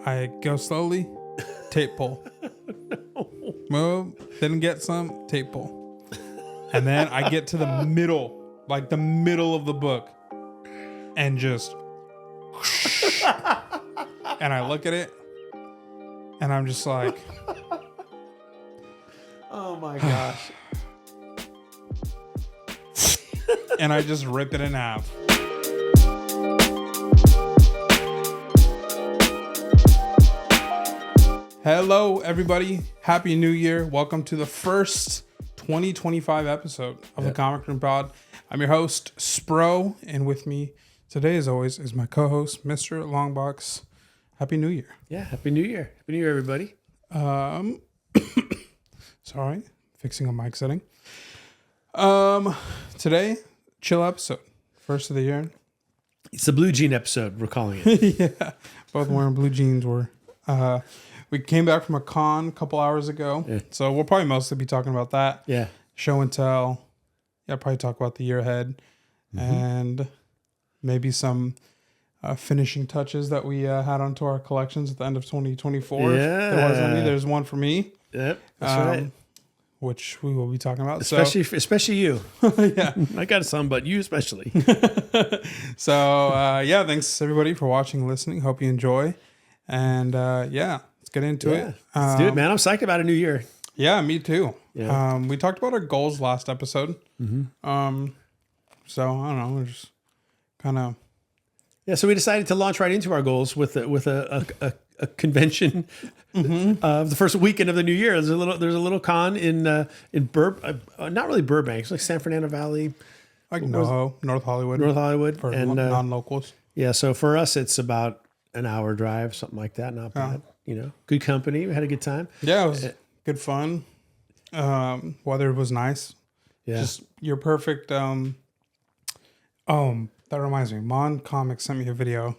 I go slowly, tape pull. Move, then get some, tape pull. And then I get to the middle, like the middle of the book, and just, and I look at it, and I'm just like, oh my gosh. and I just rip it in half. Hello, everybody. Happy New Year. Welcome to the first 2025 episode of the Comic Room Pod. I'm your host, Spro, and with me today, as always, is my co-host, Mr. Longbox. Happy New Year. Yeah, Happy New Year. Happy New Year, everybody. Sorry, fixing a mic setting. Today, chill episode. First of the year. It's the Blue Jean episode, we're calling it. Yeah, both wearing blue jeans. We came back from a con a couple hours ago, so we'll probably mostly be talking about that. Yeah. Show and tell. Yeah, probably talk about the year ahead, and maybe some finishing touches that we had onto our collections at the end of 2024. Yeah. There's one for me. Yep, that's right. Which we will be talking about. Especially you. Yeah. I got some, but you especially. So, thanks everybody for watching, listening. Hope you enjoy. And let's get into it. Let's do it, man. I'm psyched about a new year. Yeah, me too. Yeah. We talked about our goals last episode. So I don't know, we're just kind of. Yeah, so we decided to launch right into our goals with a convention of the first weekend of the new year. There's a little con in not really Burbank, it's like San Fernando Valley, Like North Hollywood. For and non-locals. yeah. So for us, it's about an hour drive, something like that. Not bad, Good company. We had a good time. Yeah, it was good fun. Weather was nice. Yeah, Just your perfect. That reminds me. Mon Comics sent me a video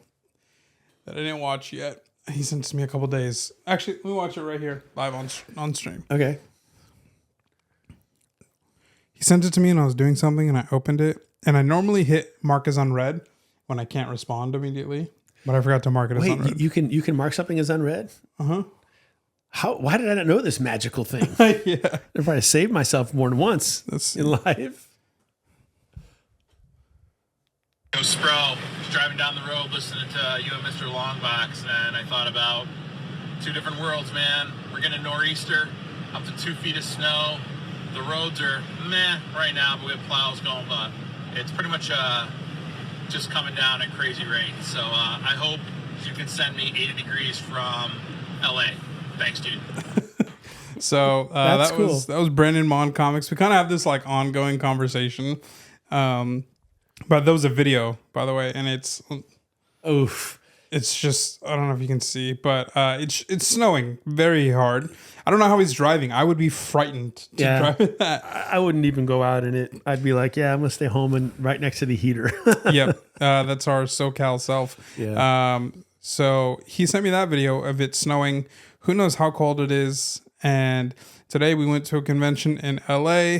that I didn't watch yet. He sent it to me a couple days. Actually, let me watch it right here, live on stream. okay. He sent it to me and I was doing something and I opened it. And I normally hit mark as unread when I can't respond immediately. But I forgot to mark it as Wait, unread. you can mark something as unread? Why did I not know this magical thing? Yeah. I probably saved myself more than once in life. Yo, Spro, driving down the road listening to you and Mr. Longbox, and I thought about two different worlds, man. We're getting a nor'easter, up to 2 feet of snow. The roads are meh right now, but we have plows going, but it's pretty much just coming down in crazy rain. So I hope you can send me 80 degrees from LA. Thanks, dude. So That's that cool. was Brandon Mon Comics. We kind of have this like ongoing conversation. But that was a video, by the way, and Oof. it's just, I don't know if you can see, but it's snowing very hard. I don't know how he's driving. I would be frightened to drive in that. I wouldn't even go out in it. I'd be like, I'm gonna stay home and right next to the heater. Yep, that's our SoCal self. Yeah. So he sent me that video of it snowing. Who knows how cold it is? And today we went to a convention in LA.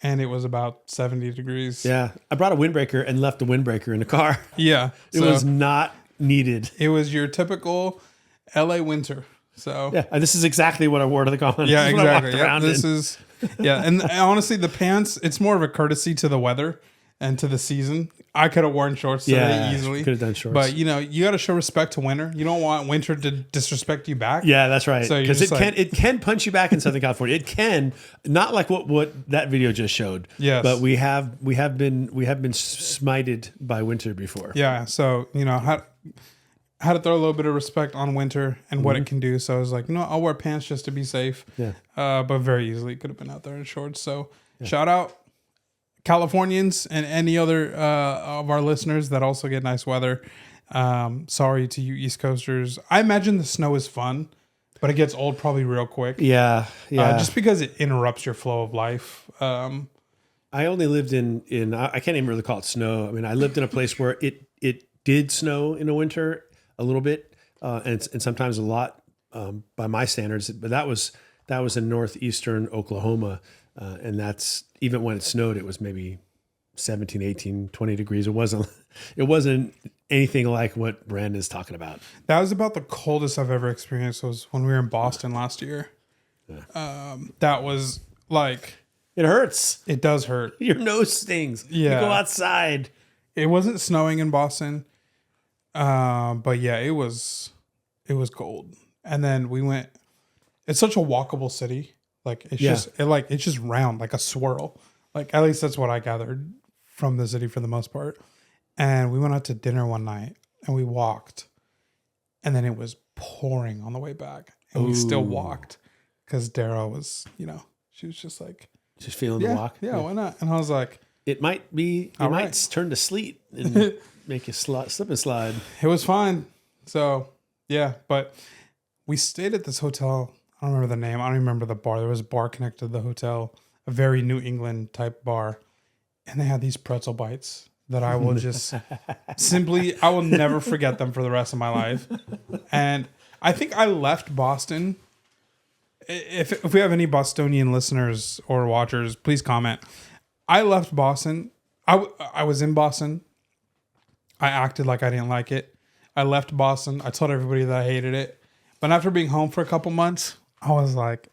And it was about 70 degrees. Yeah. I brought a windbreaker and left the windbreaker in the car. Yeah. It was not needed. It was your typical LA winter. So Yeah. And this is exactly what I wore to the con. yeah, This is what I exactly. walked around in. And honestly, the pants, it's more of a courtesy to the weather and to the season. I could have worn shorts today easily. Could have done shorts. But you got to show respect to winter. You don't want winter to disrespect you back. Yeah, that's right. So you're Because just it can punch you back in Southern California. It can, not like what that video just showed. Yes. But we have been smited by winter before. Yeah. So, had to throw a little bit of respect on winter and what it can do. So I was like, I'll wear pants just to be safe. Yeah. But very easily could have been out there in shorts. So shout out Californians and any other of our listeners that also get nice weather. Sorry to you East Coasters. I imagine the snow is fun, but it gets old probably real quick. Yeah. Just because it interrupts your flow of life. I only lived in I can't even really call it snow. I mean, I lived in a place where it did snow in the winter a little bit, and sometimes a lot by my standards. But that was in northeastern Oklahoma, and that's even when it snowed, it was maybe 17, 18, 20 degrees. It wasn't anything like what Brandon's talking about. That was about the coldest I've ever experienced. Was when we were in Boston last year. That was like, It hurts. it does hurt. Your nose stings. Yeah. You go outside. It wasn't snowing in Boston, but yeah, it was cold. And then we went. It's such a walkable city. Like it's it's just round, like a swirl. Like at least that's what I gathered from the city for the most part. And we went out to dinner one night and we walked, and then it was pouring on the way back, and we still walked because Dara was, she was just like, just feeling the walk. Yeah, why not? And I was like, It might turn to sleet and make you slip and slide. it was fine. So yeah, but we stayed at this hotel. I don't remember the name. I don't remember the bar. There was a bar connected to the hotel, a very New England type bar, and they had these pretzel bites that I will just I will never forget them for the rest of my life. And I think I left Boston. If we have any Bostonian listeners or watchers, please comment. I left Boston. I was in Boston. I acted like I didn't like it. I left Boston. I told everybody that I hated it. But after being home for a couple months, I was like,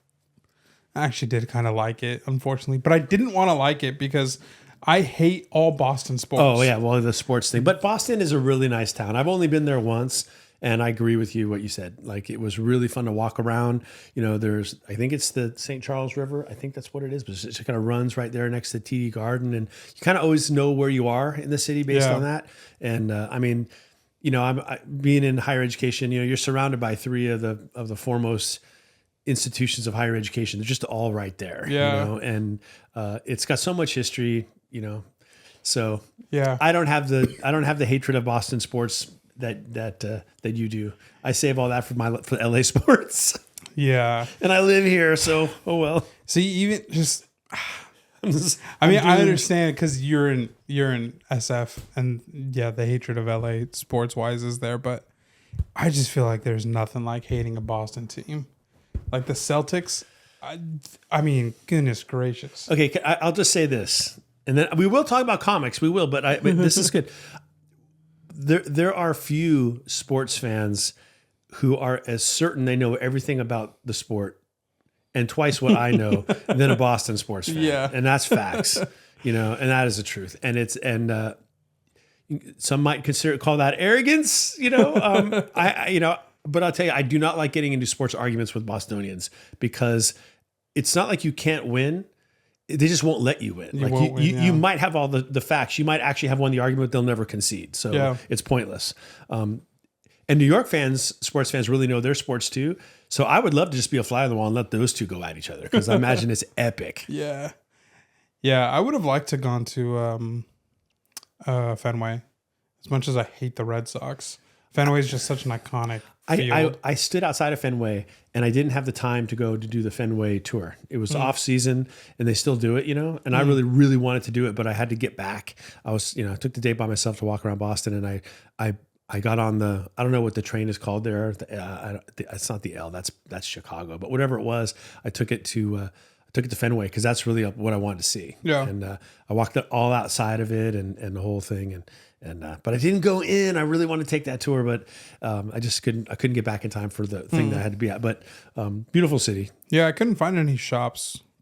I actually did kind of like it, unfortunately. But I didn't want to like it because I hate all Boston sports. Oh, yeah. Well, the sports thing. But Boston is a really nice town. I've only been there once. And I agree with you what you said. Like, it was really fun to walk around. I think it's the St. Charles River. I think that's what it is. But it kind of runs right there next to TD Garden. And you kind of always know where you are in the city based on that. And I'm being in higher education, you're surrounded by three of the foremost institutions of higher education. They're just all right there. Yeah. And it's got so much history, So yeah, I don't have the hatred of Boston sports that you do. I save all that for LA sports. Yeah. And I live here, so oh well. See, even just I understand because you're in SF, and yeah, the hatred of LA sports wise is there, but I just feel like there's nothing like hating a Boston team. Like the Celtics, I mean, goodness gracious. Okay, I'll just say this, and then we will talk about comics. We will, but this is good. There are few sports fans who are as certain they know everything about the sport and twice what I know than a Boston sports fan. Yeah. And that's facts, and that is the truth. And some might call that arrogance, but I'll tell you, I do not like getting into sports arguments with Bostonians because it's not like you can't win. They just won't let you win. You might have all the facts. You might actually have won the argument, but they'll never concede. So it's pointless. And New York sports fans really know their sports too. So I would love to just be a fly on the wall and let those two go at each other because I imagine it's epic. Yeah. Yeah, I would have liked to gone to Fenway. As much as I hate the Red Sox, Fenway is just such an iconic field. I stood outside of Fenway and I didn't have the time to go to do the Fenway tour. It was off season and they still do it, And I really, really wanted to do it, but I had to get back. I took the day by myself to walk around Boston, and I got on I don't know what the train is called there. It's not the L. That's Chicago, but whatever it was, I took it to Fenway because that's really what I wanted to see. Yeah. And I walked all outside of it and the whole thing, but I didn't go in. I really wanted to take that tour, but I just couldn't get back in time for the thing that I had to be at. But beautiful city. Yeah, I couldn't find any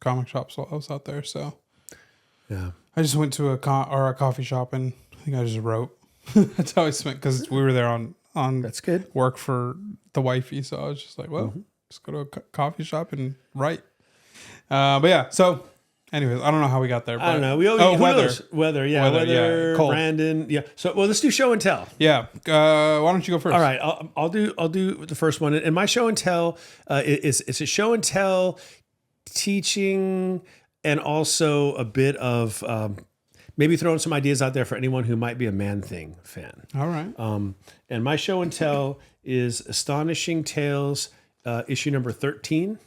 comic shops while I was out there, so yeah, I just went to a coffee shop, and I think I just wrote. That's how I spent, because we were there on that's good work for the wifey, so I was just like, well, just go to a coffee shop and write. But yeah, so anyways, I don't know how we got there. But, I don't know. Weather, yeah, cold. Brandon, yeah. So let's do show and tell. Yeah. Why don't you go first? All right, I'll do the first one. And my show and tell is a show and tell teaching, and also a bit of maybe throwing some ideas out there for anyone who might be a Man Thing fan. All right. And my show and tell is Astonishing Tales, issue number 13.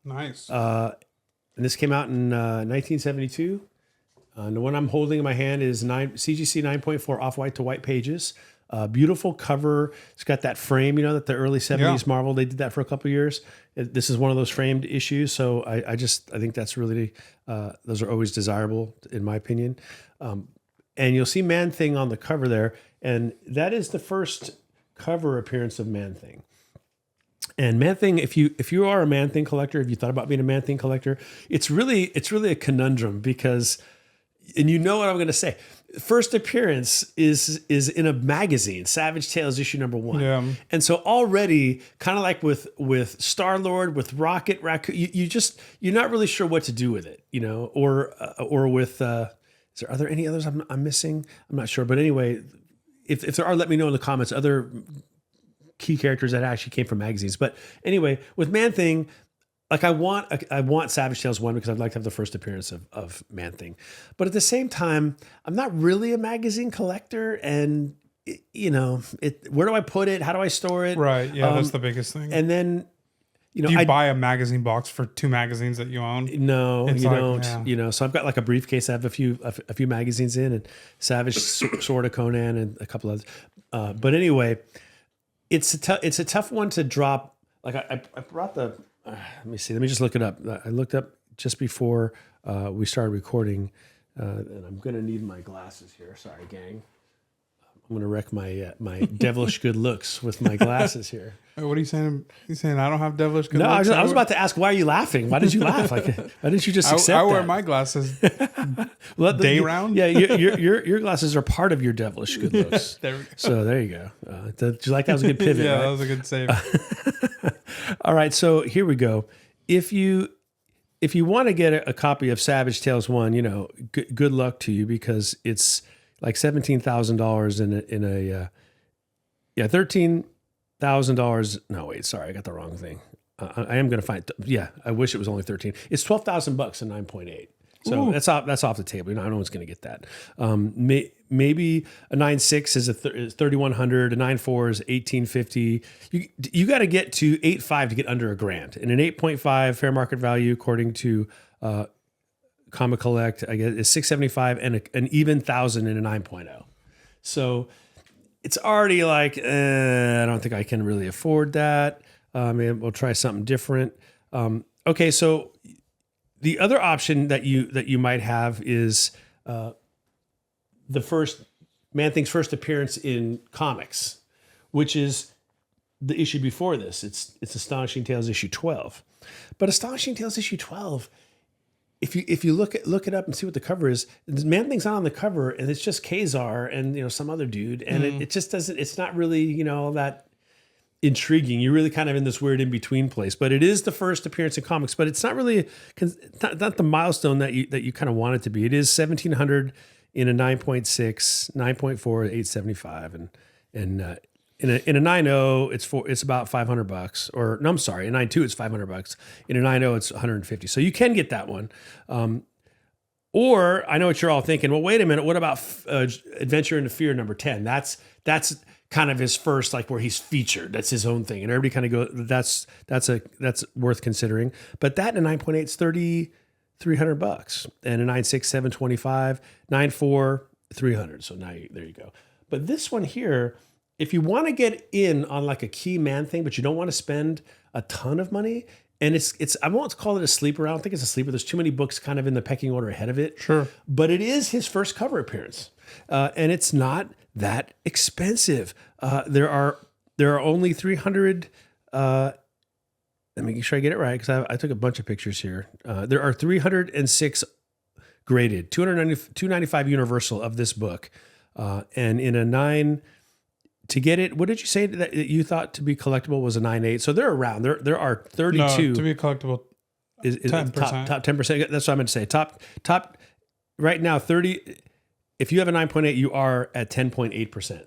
Nice. And this came out in 1972. The one I'm holding in my hand is CGC 9.4 off-white to white pages. Beautiful cover. It's got that frame, that the early 70s Marvel, they did that for a couple of years. This is one of those framed issues. So I think that's really, those are always desirable in my opinion. And you'll see Man-Thing on the cover there. And that is the first cover appearance of Man-Thing. And Man-Thing, if you are a Man-Thing collector, if you thought about being a Man-Thing collector, it's really a conundrum because, and you know what I'm going to say, first appearance is in a magazine, Savage Tales issue number 1. Yeah. And so already, kind of like with Star-Lord, with Rocket Raccoon, you're not really sure what to do with it, or with, are there any others I'm missing? I'm not sure. But anyway, if there are, let me know in the comments, other key characters that actually came from magazines. But anyway, with Man-Thing, like I want Savage Tales 1 because I'd like to have the first appearance of Man-Thing. But at the same time, I'm not really a magazine collector, and where do I put it? How do I store it? Right. Yeah, that's the biggest thing. And then, do you buy a magazine box for 2 magazines that you own? No, It's you like, don't. yeah. So I've got like a briefcase. I have a few magazines in, and Savage Sword of Conan, and a couple others. But anyway, it's a tough one to drop. Like I brought the. Let me see. Let me just look it up. I looked up just before we started recording, and I'm gonna need my glasses here. Sorry, gang. I'm gonna wreck my devilish good looks with my glasses here. Wait, what are you saying? You saying I don't have devilish good No, looks? I was about to ask, why are you laughing? Why did you laugh? Like, why didn't you just accept I wear that? my glasses Well, day round. Yeah, your glasses are part of your devilish good looks. There we go. So there you go. Did you like that? Was a good pivot. Yeah, right? that was a good save. All right, so here we go. If you want to get a copy of Savage Tales 1, good luck to you because it's like $17,000 in a $13,000. No, wait, sorry, I got the wrong thing. I am going to find. Yeah, I wish it was only 13. It's $12,000 in 9.8. So that's off the table. No one's going to get that. Maybe a 9.6 is 3,100. A 9.4 is 1,850. You got to get to 8.5 to get under $1,000. And an 8.5 fair market value, according to Comic Collect, I guess is 675 and an even 1,000 in a 9.0. So it's already like I don't think I can really afford that. Maybe we'll try something different. Okay, so. The other option that you might have is the first Man-Thing's first appearance in comics, which is the issue before this. It's Astonishing Tales issue 12. But Astonishing Tales issue 12, if you look it up and see what the cover is, Man-Thing's not on the cover, and it's just Kazar and some other dude, and it just doesn't. It's not really all that intriguing. You're really kind of in this weird in between place, but it is the first appearance in comics. But it's not really not the milestone that you kind of want it to be. It is 1,700 in a 9.6, 9.4, 875, and in a 9.0 it's about $500. Or no, I'm sorry, a 9.2 it's $500. In a 9.0 it's 150. So you can get that one. Or I know what you're all thinking. Well, wait a minute. What about Adventure into Fear number 10? That's kind of his first, like where he's featured. That's his own thing, and everybody kind of goes. That's worth considering. But that in a 9.8 is $3,300, and a 9.6 $725, 9.4 $300. So now there you go. But this one here, if you want to get in on like a key Man-Thing, but you don't want to spend a ton of money, and it's I won't call it a sleeper. I don't think it's a sleeper. There's too many books kind of in the pecking order ahead of it. Sure, but it is his first cover appearance, and it's not that expensive. There are only 300. Let me make sure I get it right because I took a bunch of pictures here. There are 306 graded, 295 universal of this book, and in a 9 to get it. What did you say that you thought to be collectible was a 9.8? So they're around. There are 32 no, to be collectible. Is 10%. Top 10%. That's what I'm going to say. Top right now 30. If you have a 9.8, you are at 10.8%.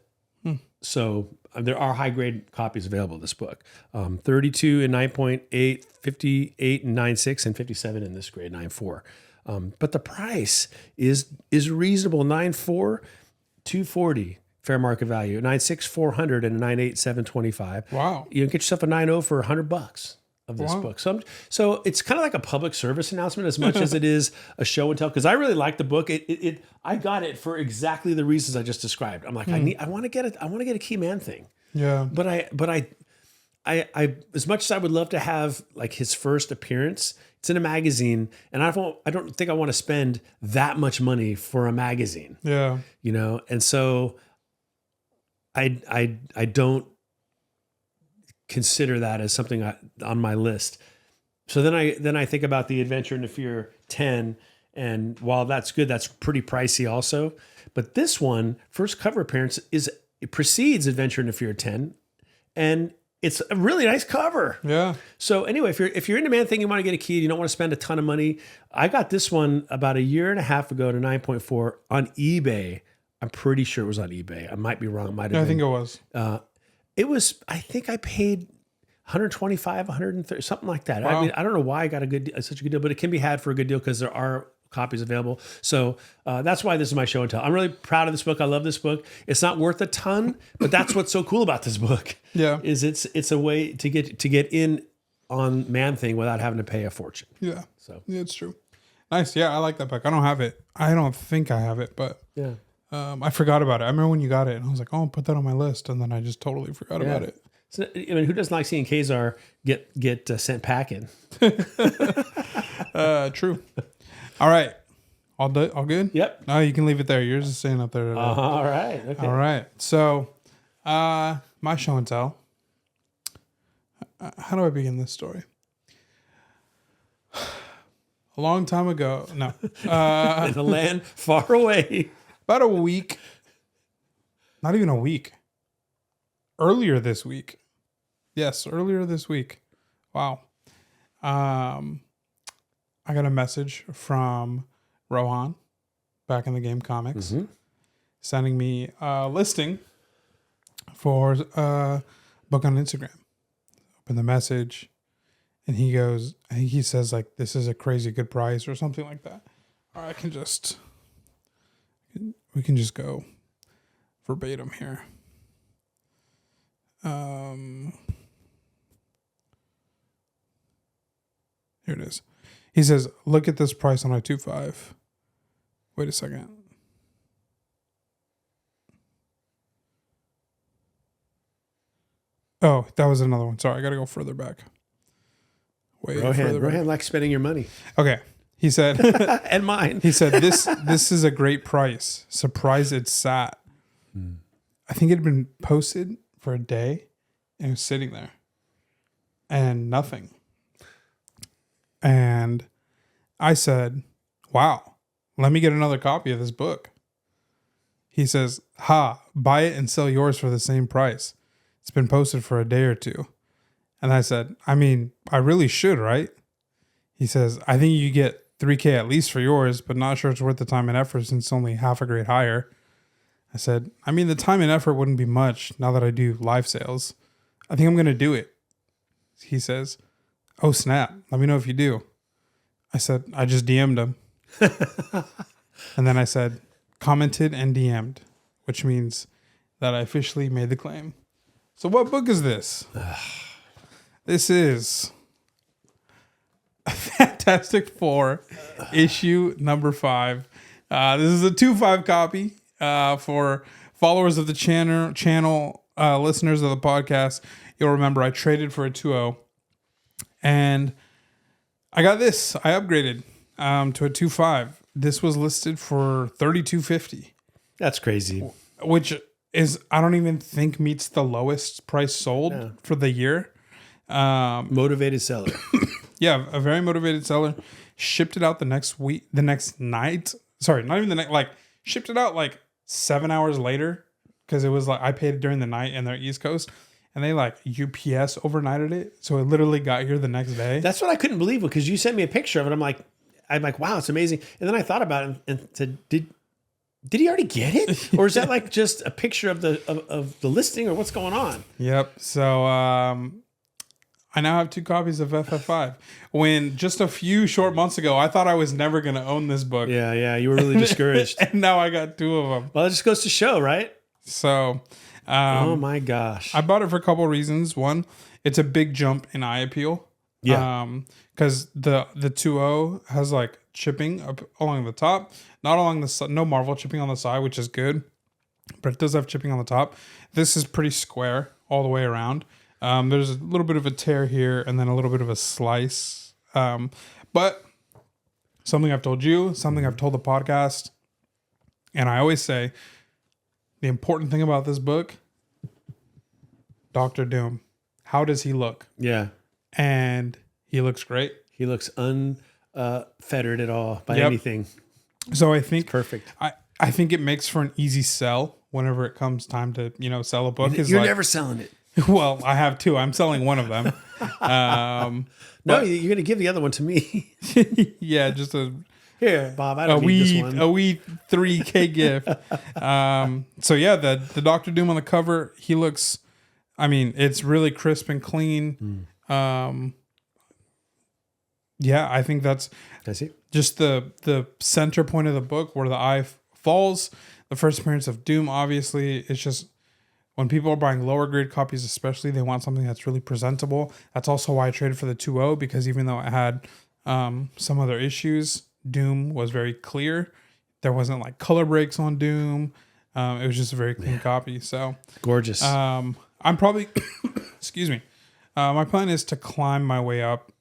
So there are high grade copies available of this book. 32 in 9.8, 58 in 9.6, and 57 in this grade 9.4. But the price is reasonable. 9.4, $240 fair market value. 9.6, $400, and a 9.8, $725. Wow! You can get yourself a 9.0 for $100. of this Wow. book. So it's kind of like a public service announcement as much as it is a show and tell. Because I really like the book. I got it for exactly the reasons I just described. I'm like, I want to get it. I want to get a Key Man thing. Yeah. But I as much as I would love to have like his first appearance, it's in a magazine, and I don't think I want to spend that much money for a magazine, Yeah. you know. And so I don't consider that as something on my list. So then I think about the Adventure into Fear 10, and while that's good, that's pretty pricey also. But this one, first cover appearance, it precedes Adventure into Fear 10, and it's a really nice cover. Yeah. So anyway, if you're into Man Thing, you want to get a key, you don't want to spend a ton of money. I got this one about a year and a half ago to 9.4 on eBay. I'm pretty sure it was on eBay. I might be wrong. Might have I been. think it was. It was. I think I paid 125, 130, something like that. Wow. I mean, I don't know why I got such a good deal, but it can be had for a good deal because there are copies available. So that's why this is my show and tell. I'm really proud of this book. I love this book. It's not worth a ton, but that's what's so cool about this book. Yeah. Is it's a way to get in on Man Thing without having to pay a fortune. Yeah. So Yeah, it's true. Nice. Yeah, I like that book. I don't have it. I don't think I have it, but yeah. I forgot about it. I remember when you got it, and I was like, "Oh, I'll put that on my list," and then I just totally forgot about it. So, I mean, who doesn't like seeing Kazar get sent packing? True. All right. All good? Yep. No, you can leave it there. Yours is staying up there today. All right. Okay. All right. So, my show and tell. How do I begin this story? A long time ago. No. In a land far away. About a week. Not even a week. Earlier this week. Yes, earlier this week. Wow. I got a message from Rohan, Back in the Game Comics, sending me a listing for a book on Instagram. Open the message, and he says like, "This is a crazy good price" or something like that. Or we can just go verbatim here. Here it is. He says, "Look at this price on I-25." Wait a second. Oh, that was another one. Sorry, I got to go further back. Way further back. Rohan likes spending your money. Okay. He said, And mine. he said, this is a great price. Surprised it sat. I think it had been posted for a day and it was sitting there and nothing. And I said, "Wow, let me get another copy of this book." He says, "Buy it and sell yours for the same price. It's been posted for a day or two." And I said, "I mean, I really should, right?" He says, "I think you get $3,000 at least for yours, but not sure it's worth the time and effort since it's only half a grade higher." I said, "I mean, the time and effort wouldn't be much now that I do live sales. I think I'm going to do it." He says, "Oh, snap. Let me know if you do." I said, "I just DM'd him." And then I said, "Commented and DM'd," which means that I officially made the claim. So what book is this? This is Fantastic Four, issue number 5. This is a 2.5 copy for followers of the channel, listeners of the podcast. You'll remember I traded for a 2.0, and I got this. I upgraded to a 2.5. This was listed for $32.50, That's crazy. which is, I don't even think meets the lowest price sold for the year. Motivated seller. Yeah, a very motivated seller. Shipped it out the next week, the next night. Sorry, not even the next, like shipped it out like 7 hours later because it was like I paid it during the night and they're East Coast, and they like UPS overnighted it. So it literally got here the next day. That's what I couldn't believe because you sent me a picture of it. I'm like, wow, it's amazing. And then I thought about it and said, did he already get it? Or is that like just a picture of the listing or what's going on? Yep. So I now have 2 copies of FF5. When just a few short months ago, I thought I was never going to own this book. Yeah. You were really discouraged. And now I got 2 of them. Well, it just goes to show, right? So Oh my gosh. I bought it for a couple of reasons. One, it's a big jump in eye appeal. Yeah. Because the 2.0 has like chipping up along the top, not along the side, no Marvel chipping on the side, which is good, but it does have chipping on the top. This is pretty square all the way around. There's a little bit of a tear here and then a little bit of a slice. But something I've told you, something I've told the podcast, and I always say the important thing about this book, Doctor Doom, how does he look? Yeah. And he looks great. He looks unfettered at all by Yep. anything. So I think Perfect. I think it makes for an easy sell whenever it comes time to, sell a book. Is You're like, never selling it. well, I have two. I'm selling one of them. No, you're going to give the other one to me. Yeah, just a Here, Bob, I don't need this one. a wee 3K gift. So yeah, the Doctor Doom on the cover, he looks, I mean, it's really crisp and clean. Yeah, I think that's I see. just the center point of the book where the eye falls. The first appearance of Doom, obviously, it's just when people are buying lower grade copies, especially, they want something that's really presentable. That's also why I traded for the 2.0, because even though it had some other issues, Doom was very clear. There wasn't like color breaks on Doom. It was just a very clean copy. So Gorgeous. I'm probably, excuse me. My plan is to climb my way up.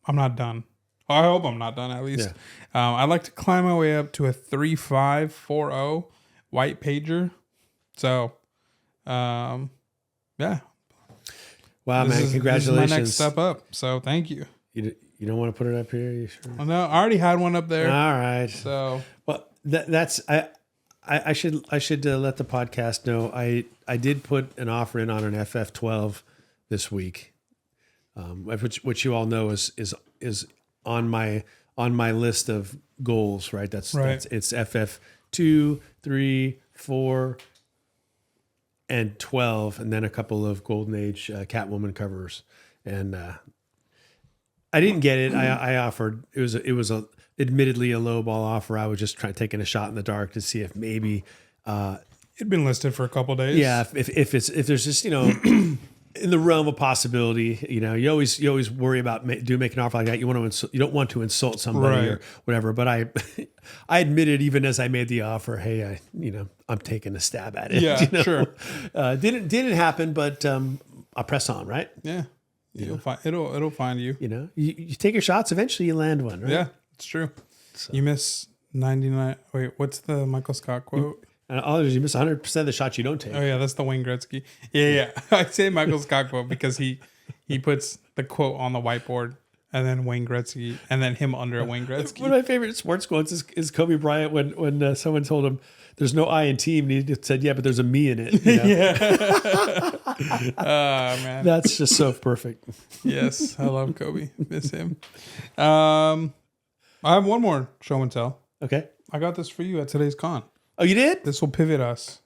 I'm not done. I hope I'm not done at least. I'd like to climb my way up to a 3540 white pager. So, yeah. Wow, man. This Congratulations. is my next step up. So thank you. You don't want to put it up here? You sure? Well, no, I already had one up there. All right. So Well, that's I should let the podcast know. I did put an offer in on an FF12 this week, which you all know is on my list of goals. Right. That's it's FF2, 3, 4, and 12, and then a couple of Golden Age Catwoman covers. And I didn't get it. I offered. It was a admittedly a low ball offer. I was just taking a shot in the dark to see if maybe it'd been listed for a couple days. yeah, if there's just in the realm of possibility, you always worry about making an offer like that. You don't want to insult somebody or whatever. But I admitted even as I made the offer, hey, I'm taking a stab at it. Yeah, sure. Didn't happen, but I'll press on, right? Yeah. It'll find you. You take your shots. Eventually, you land one, right? Yeah, it's true. So. You miss 99. Wait, what's the Michael Scott quote? And all you miss 100% of the shots you don't take. Oh yeah, that's the Wayne Gretzky. Yeah. I say Michael Scott quote because he puts the quote on the whiteboard and then Wayne Gretzky and then him under Wayne Gretzky. One of my favorite sports quotes is Kobe Bryant when someone told him there's no I in team, and he said, "Yeah, but there's a me in it." Yeah. Oh man, that's just so perfect. Yes, I love Kobe. Miss him. I have one more show and tell. Okay, I got this for you at today's con. Oh, you did? This will pivot us.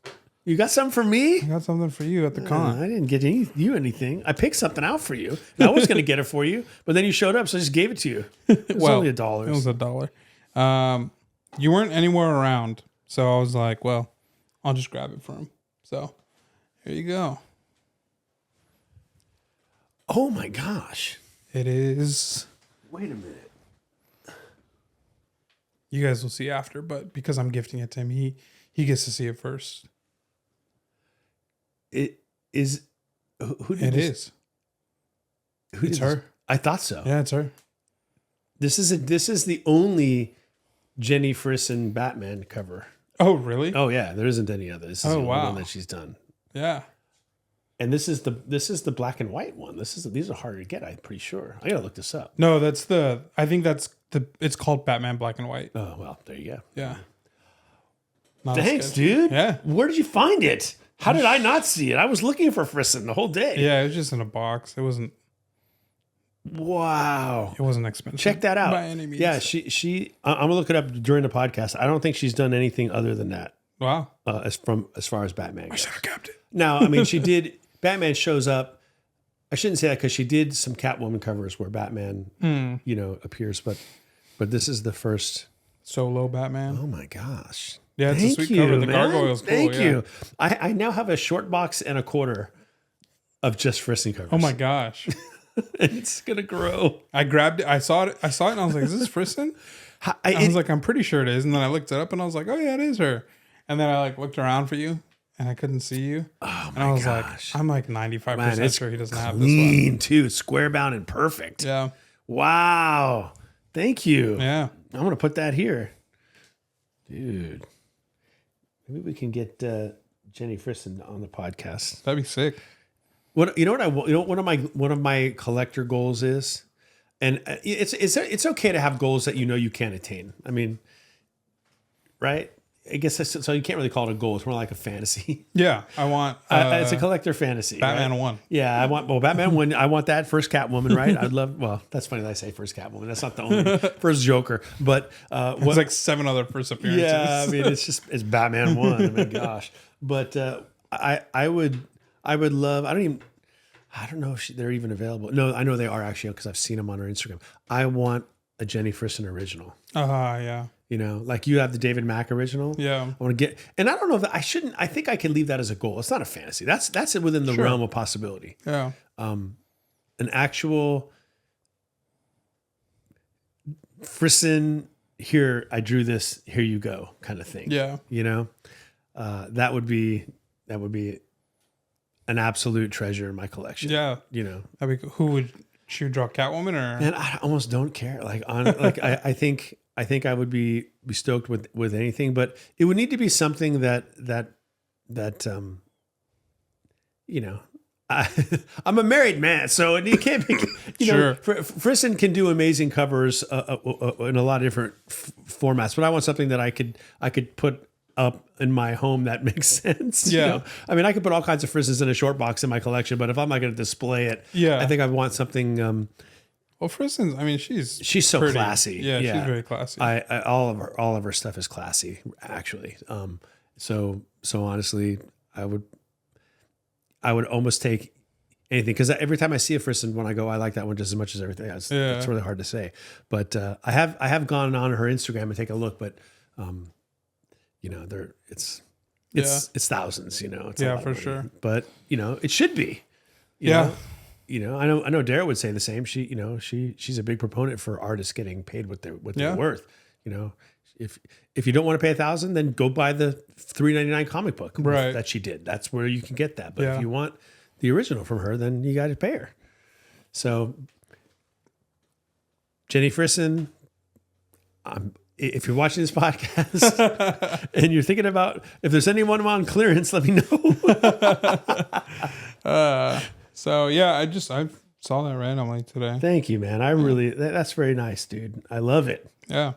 You got something for me? I got something for you at the con. I didn't get you anything. I picked something out for you. And I was going to get it for you, but then you showed up, so I just gave it to you. It was only $1. It was $1. You weren't anywhere around, so I was like, well, I'll just grab it for him. So here you go. Oh my gosh. It is. Wait a minute. You guys will see after, but because I'm gifting it to him, he gets to see it first. It is. Who did it this? is. Who It's did this? her. I thought so. Yeah, it's her. This is the only Jenny Frison Batman cover. Oh, really? Oh yeah, there isn't any other. This is the only one that she's done. Yeah. And this is the black and white one. These are harder to get. I'm pretty sure. I gotta look this up. No, I think it's called Batman Black and White. Oh well, there you go. Yeah. Thanks, dude. Yeah. Where did you find it? How did I not see it? I was looking for Frison the whole day. Yeah, it was just in a box. It wasn't. Wow. It wasn't expensive. Check that out. By any means. Yeah, she. I'm gonna look it up during the podcast. I don't think she's done anything other than that. Wow. As far as Batman goes. I should have kept it. Now, I mean, she did. Batman shows up. I shouldn't say that because she did some Catwoman covers where Batman, appears. But this is the first Solo Batman. Oh my gosh! Yeah, it's Thank a sweet you, cover. The man. gargoyle's cool. Thank yeah. you. I now have a short box and a quarter of just Frison covers. Oh my gosh. And it's gonna grow. I grabbed it. I saw it, and I was like, "Is this Frisson?" I was like, "I'm pretty sure it is." And then I looked it up, and I was like, "Oh yeah, it is her." And then I like looked around for you, and I couldn't see you. Oh And I was gosh. like, "I'm like 95% Man, it's sure he doesn't have this one." clean too, square bound and perfect. Yeah, Wow. Thank you. yeah. I'm gonna put that here, dude. Maybe we can get Jenny Frisson on the podcast. That'd be sick. What you know? What I you know? One of my collector goals is, and it's okay to have goals that you can't attain. I mean, right? I guess so. You can't really call it a goal. It's more like a fantasy. Yeah, I want. It's a collector fantasy. Batman right? 1. Yeah, I want. Well, Batman 1. I want that first Catwoman. Right? I'd love. Well, that's funny that I say first Catwoman. That's not the only first Joker. But It's like 7 other first appearances. yeah, I mean, it's Batman 1. I mean, gosh. But I would love. I don't know if they're even available. No, I know they are actually because I've seen them on her Instagram. I want a Jenny Frisson original. Yeah. You know, like you have the David Mack original. Yeah. I want to get, and I don't know if I shouldn't. I think I can leave that as a goal. It's not a fantasy. That's within the realm of possibility. Yeah. An actual Frisson. Here, I drew this. Here you go, kind of thing. Yeah. You know, that would be an absolute treasure in my collection. Yeah. You know, That'd be cool. Who would you draw, Catwoman or? and I almost don't care. Like I think I would be stoked with anything, but it would need to be something that you know. I'm a married man, so it can't be. Sure. Frisson can do amazing covers in a lot of different formats, but I want something that I could put up in my home that makes sense. Yeah. You know? I mean, I could put all kinds of Frissons in a short box in my collection, but if I'm not going to display it, Yeah. I think I want something. Well, Frisson's, I mean, she's So pretty. classy. Yeah, she's very classy. All of her stuff is classy, actually. So honestly, I would almost take anything because every time I see a Frisson, when I go, I like that one just as much as everything else. Yeah. It's really hard to say, but I have gone on her Instagram and take a look, but it's thousands. It's a Yeah, lot of for money. sure. But it should be. You Yeah. know, I know Dara would say the same. She's a big proponent for artists getting paid what they're Yeah. worth. You know, if you don't want to pay $1,000, then go buy the $3.99 comic book Right. that she did. That's where you can get that. But Yeah. if you want the original from her, then you got to pay her. So Jenny Frisson, if you're watching this podcast and you're thinking about if there's anyone on clearance, let me know. So yeah, I saw that randomly today. Thank you, man. That's very nice, dude. I love it. Yeah.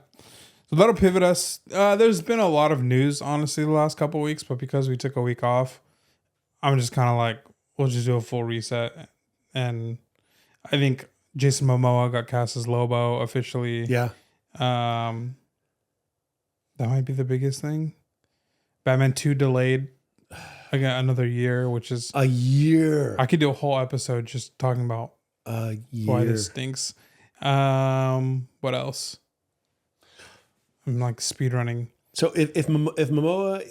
So that'll pivot us. There's been a lot of news, honestly, the last couple of weeks, but because we took a week off, I'm just kind of like, we'll just do a full reset. And I think Jason Momoa got cast as Lobo officially. Yeah. That might be the biggest thing. Batman 2 delayed again another year, which is A year. I could do a whole episode just talking about A year. why this stinks. What else? I'm like speed running. So if Momoa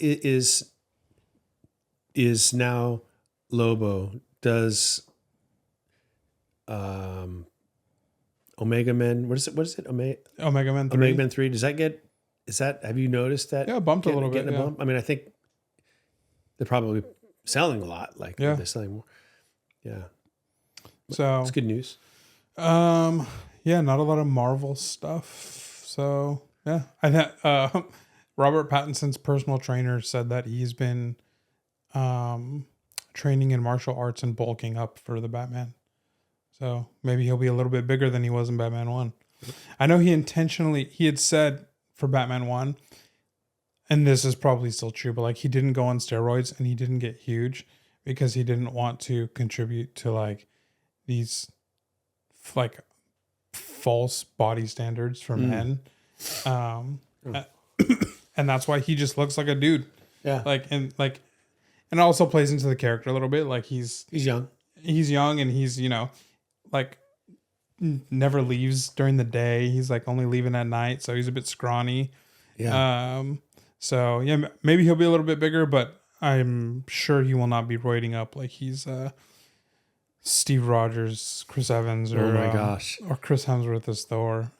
is now Lobo, does Omega Men, what is it? Omega Man 3. Omega Men 3, have you noticed that? Yeah, bumped a little bit, Getting a yeah. bump? I mean, I think they're probably selling a lot. Like, Yeah. they're selling more. Yeah. So It's good news. yeah, not a lot of Marvel stuff. So yeah, I think Robert Pattinson's personal trainer said that he's been training in martial arts and bulking up for the Batman. So maybe he'll be a little bit bigger than he was in Batman 1. I know he had said for Batman 1, and this is probably still true, but like he didn't go on steroids and he didn't get huge because he didn't want to contribute to like these like false body standards for men. And that's why he just looks like a dude. Yeah. And it also plays into the character a little bit. Like he's young. He's young and he's, like never leaves during the day. He's like only leaving at night. So he's a bit scrawny. Yeah. So yeah, maybe he'll be a little bit bigger, but I'm sure he will not be roiding up like he's Steve Rogers, Chris Evans, or Oh my gosh. or Chris Hemsworth as Thor.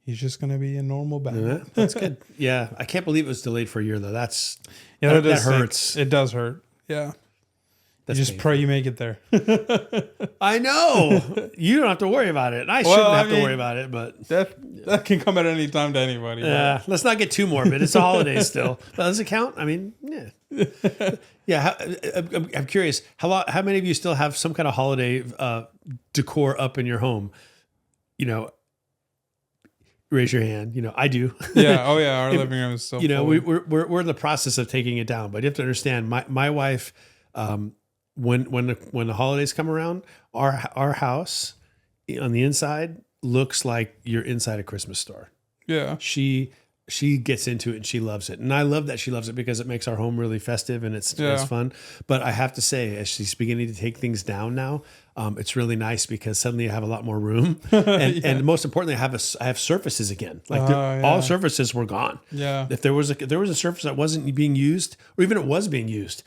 He's just gonna be a normal Batman. Yeah, that's good. Yeah, I can't believe it was delayed for a year though. That does hurts. stink. It does hurt. Yeah. That's You just painful. pray you make it there. I know. You don't have to worry about it. And I shouldn't have to worry about it, but that can come at any time to anybody. yeah, let's not get too morbid. It's a holiday still. But does it count? I mean, yeah. Yeah, I'm curious. How many of you still have some kind of holiday decor up in your home? You know, raise your hand. You know, I do. Yeah. Oh yeah. Our living room is still. You know, full. we're in the process of taking it down, but you have to understand. My wife, when the holidays come around, our house on the inside looks like you're inside a Christmas store. Yeah. She gets into it and she loves it. And I love that she loves it because it makes our home really festive and it's fun. But I have to say, as she's beginning to take things down now, it's really nice because suddenly I have a lot more room. And most importantly, I have surfaces again. Like all surfaces were gone. Yeah. If there was a surface that wasn't being used, or even it was being used,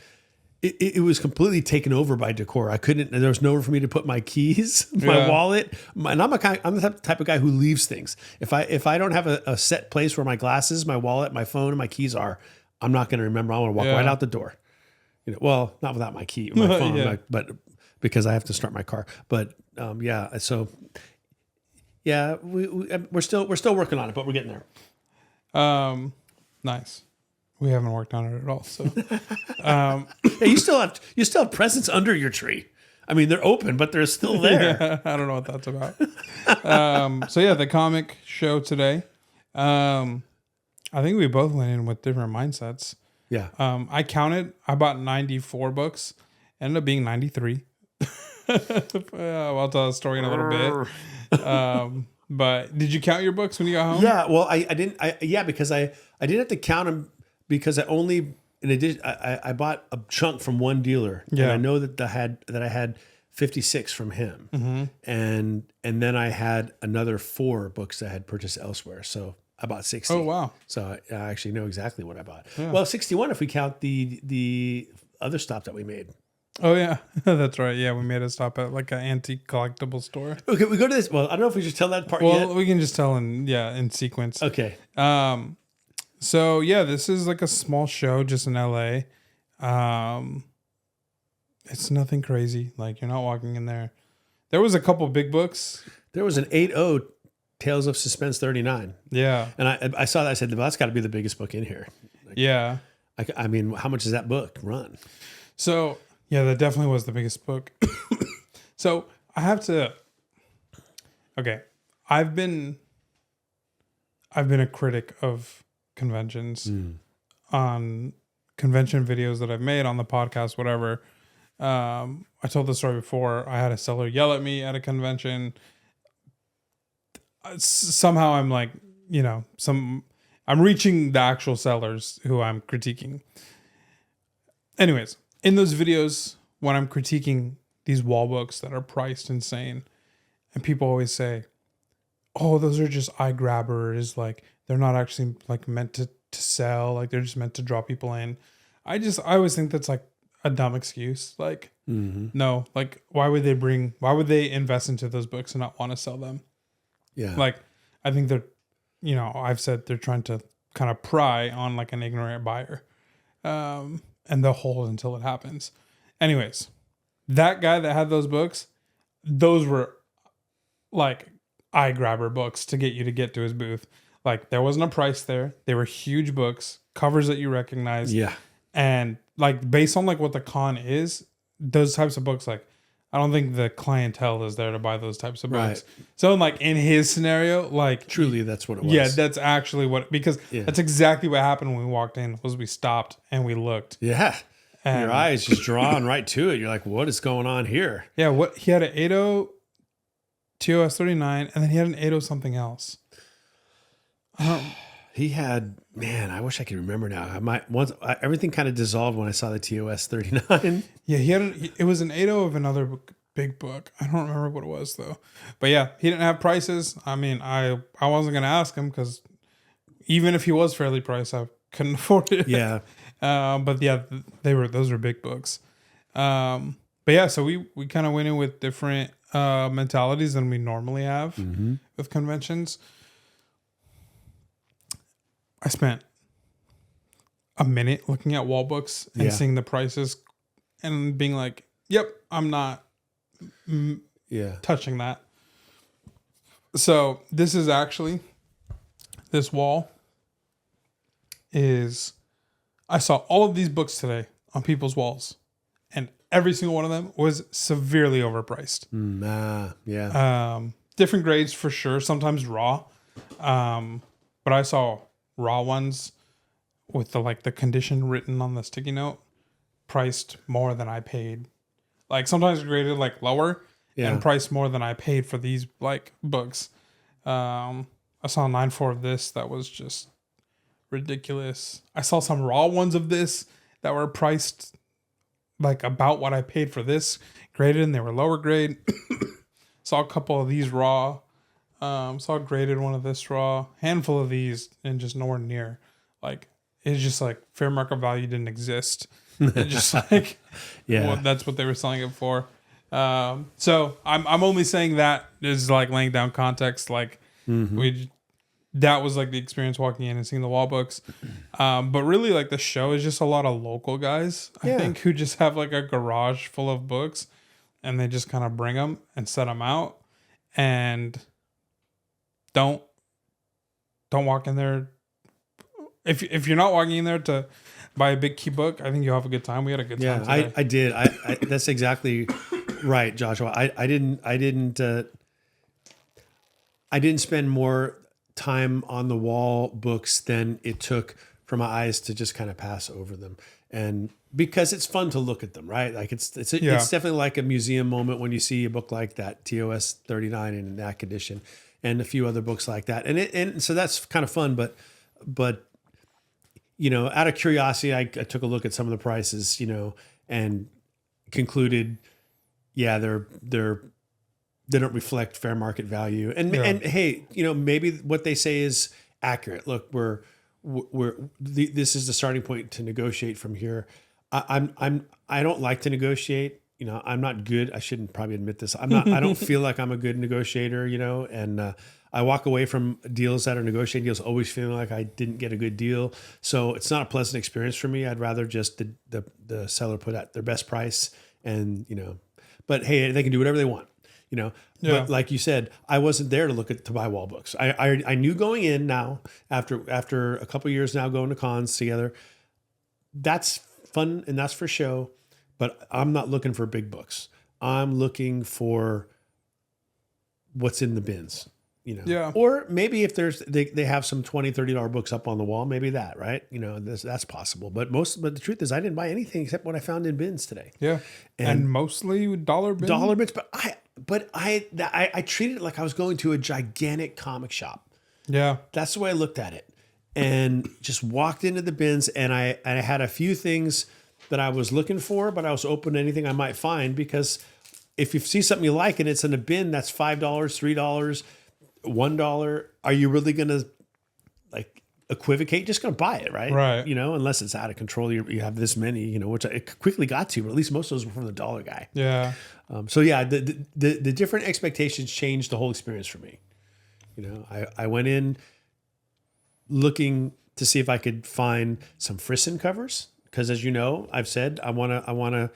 it was completely taken over by decor. There was nowhere for me to put my keys, my wallet. And I'm the type of guy who leaves things. If I don't have a set place where my glasses, my wallet, my phone, and my keys are, I'm not going to remember. I'm going to walk right out the door. You know, well, not without my key, my phone, but because I have to start my car. But so yeah, we're still working on it, but we're getting there. Nice. We haven't worked on it at all. So Hey, you still have presents under your tree. I mean, they're open, but they're still there. yeah, I don't know what that's about. So yeah, the comic show today. I think we both went in with different mindsets. Yeah. I counted. I bought 94 books. Ended up being 93. I'll tell the story in a little bit. But did you count your books when you got home? Yeah. Well, I didn't. Because I didn't have to count them because in addition, I bought a chunk from one dealer. Yeah. And I know that I had 56 from him. Mm-hmm. And then I had another 4 books that I had purchased elsewhere. So I bought 60. Oh, wow. So I actually know exactly what I bought. Yeah. Well, 61 if we count the other stop that we made. Oh, yeah. That's right. Yeah, we made a stop at like an antique collectible store. Okay, we go to this. Well, I don't know if we should tell that part Well, yet. we can just tell in sequence. Okay. So yeah, this is like a small show just in LA. It's nothing crazy. Like you're not walking in there. There was a couple big books. There was an 8.0 Tales of Suspense 39. Yeah. And I saw that. I said, well, that's got to be the biggest book in here. Yeah. I mean, how much does that book run? So yeah, that definitely was the biggest book. So I have to. Okay, I've been a critic of conventions on convention videos that I've made on the podcast, whatever. I told the story before. I had a seller yell at me at a convention. Somehow I'm like, I'm reaching the actual sellers who I'm critiquing. Anyways, in those videos, when I'm critiquing these wall books that are priced insane, and people always say, oh, those are just eye grabbers. Like they're not actually like meant to sell. Like they're just meant to draw people in. I always think that's like a dumb excuse. Like, no, like why would they invest into those books and not want to sell them? Yeah. Like, I think they're, I've said they're trying to kind of pry on like an ignorant buyer. And they'll hold until it happens. Anyways, that guy that had those books, those were like eye grabber books to get you to get to his booth. Like there wasn't a price there. They were huge books, covers that you recognize. Yeah. And like based on like what the con is, those types of books, like I don't think the clientele is there to buy those types of books. Right. So like in his scenario, like Truly, that's what it was. yeah, that's actually because that's exactly what happened when we walked in. Was we stopped and we looked. Yeah. And your eyes just drawn right to it. You're like, what is going on here? Yeah, what he had an 80 TOS 39, and then he had an 80 something else. He had, man, I wish I could remember now. Everything kind of dissolved when I saw the TOS 39. Yeah, it was an 80 of another big book. I don't remember what it was though. But yeah, he didn't have prices. I mean, I wasn't gonna ask him because even if he was fairly priced, I couldn't afford it. Yeah. But yeah, those were big books. But But yeah, so we kind of went in with different mentalities than we normally have with conventions. I spent a minute looking at wall books and seeing the prices and being like, yep, I'm not touching that. So this is actually, this wall is, I saw all of these books today on people's walls, and every single one of them was severely overpriced. Different grades for sure, sometimes raw. But I saw raw ones with the condition written on the sticky note priced more than I paid. Like sometimes graded like lower and priced more than I paid for these like books. I saw a 9.4 of this that was just ridiculous. I saw some raw ones of this that were priced like about what I paid for this graded, and they were lower grade. Saw a couple of these raw. Saw a graded one of this raw. Handful of these, and just nowhere near. Like it's just like fair market value didn't exist. It just like well, that's what they were selling it for. So I'm only saying that is like laying down context. Like that was like the experience walking in and seeing the wall books. But really like the show is just a lot of local guys, I think, who just have like a garage full of books, and they just kind of bring them and set them out, and don't walk in there. If you're not walking in there to buy a big key book, I think you'll have a good time. We had a good time today. I did. I that's exactly right, Joshua. I didn't spend more time on the wall books than it took for my eyes to just kind of pass over them. And because it's fun to look at them, right? Like it's definitely like a museum moment when you see a book like that, TOS 39 in that condition, and a few other books like that. And so that's kind of fun, but you know, out of curiosity, I took a look at some of the prices, you know, and concluded, they don't reflect fair market value. And hey, you know, maybe what they say is accurate. Look, this is the starting point to negotiate from here. I don't like to negotiate. You know, I'm not good. I shouldn't probably admit this. I don't feel like I'm a good negotiator, you know, and I walk away from deals that are negotiating deals always feeling like I didn't get a good deal. So it's not a pleasant experience for me. I'd rather just the seller put out their best price, and, you know, but hey, they can do whatever they want, you know. But like you said, I wasn't there to buy wall books. I knew going in now, after a couple of years now going to cons together, that's fun and that's for show, but I'm not looking for big books. I'm looking for what's in the bins, you know. Yeah. Or maybe if they have some $20-$30 books up on the wall, maybe that, right? You know, that's possible. But the truth is I didn't buy anything except what I found in bins today. Yeah. And mostly dollar bins. Dollar bins, but I treated it like I was going to a gigantic comic shop. Yeah. That's the way I looked at it. And just walked into the bins, and I had a few things that I was looking for, but I was open to anything I might find, because if you see something you like and it's in a bin that's $5, $3, $1, are you really going to like equivocate? Just going to buy it, right? Right. You know, unless it's out of control, you have this many, you know, which I quickly got to, but at least most of those were from the dollar guy. Yeah. So yeah, the different expectations changed the whole experience for me. You know, I went in looking to see if I could find some Frisson covers, because as you know, I've said I want to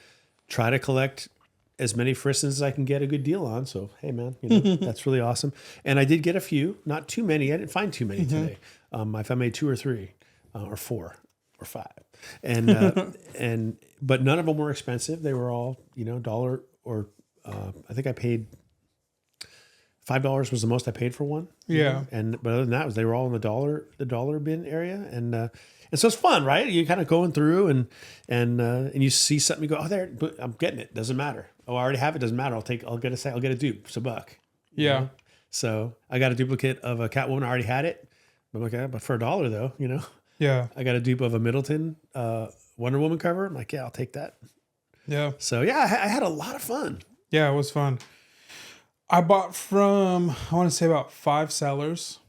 try to collect as many Frissons as I can get a good deal on. So hey, man, you know, that's really awesome. And I did get a few, not too many. I didn't find too many today. I found maybe 2 or 3, or 4 or 5, and but none of them were expensive. They were all, you know, $1 or I think I paid $5 was the most I paid for one. Yeah. But other than that, they were all in the dollar bin area. And so it's fun, right? You're kind of going through and you see something, you go, oh, there, but I'm getting it. Doesn't matter. Oh, I already have it. Doesn't matter. I'll get a dupe. It's $1. Yeah. Know? So I got a duplicate of a Catwoman. I already had it. I'm like, but for $1 though, you know? Yeah. I got a dupe of a Middleton Wonder Woman cover. I'm like, yeah, I'll take that. Yeah. So yeah, I had a lot of fun. Yeah, it was fun. I bought from, I want to say about 5 sellers,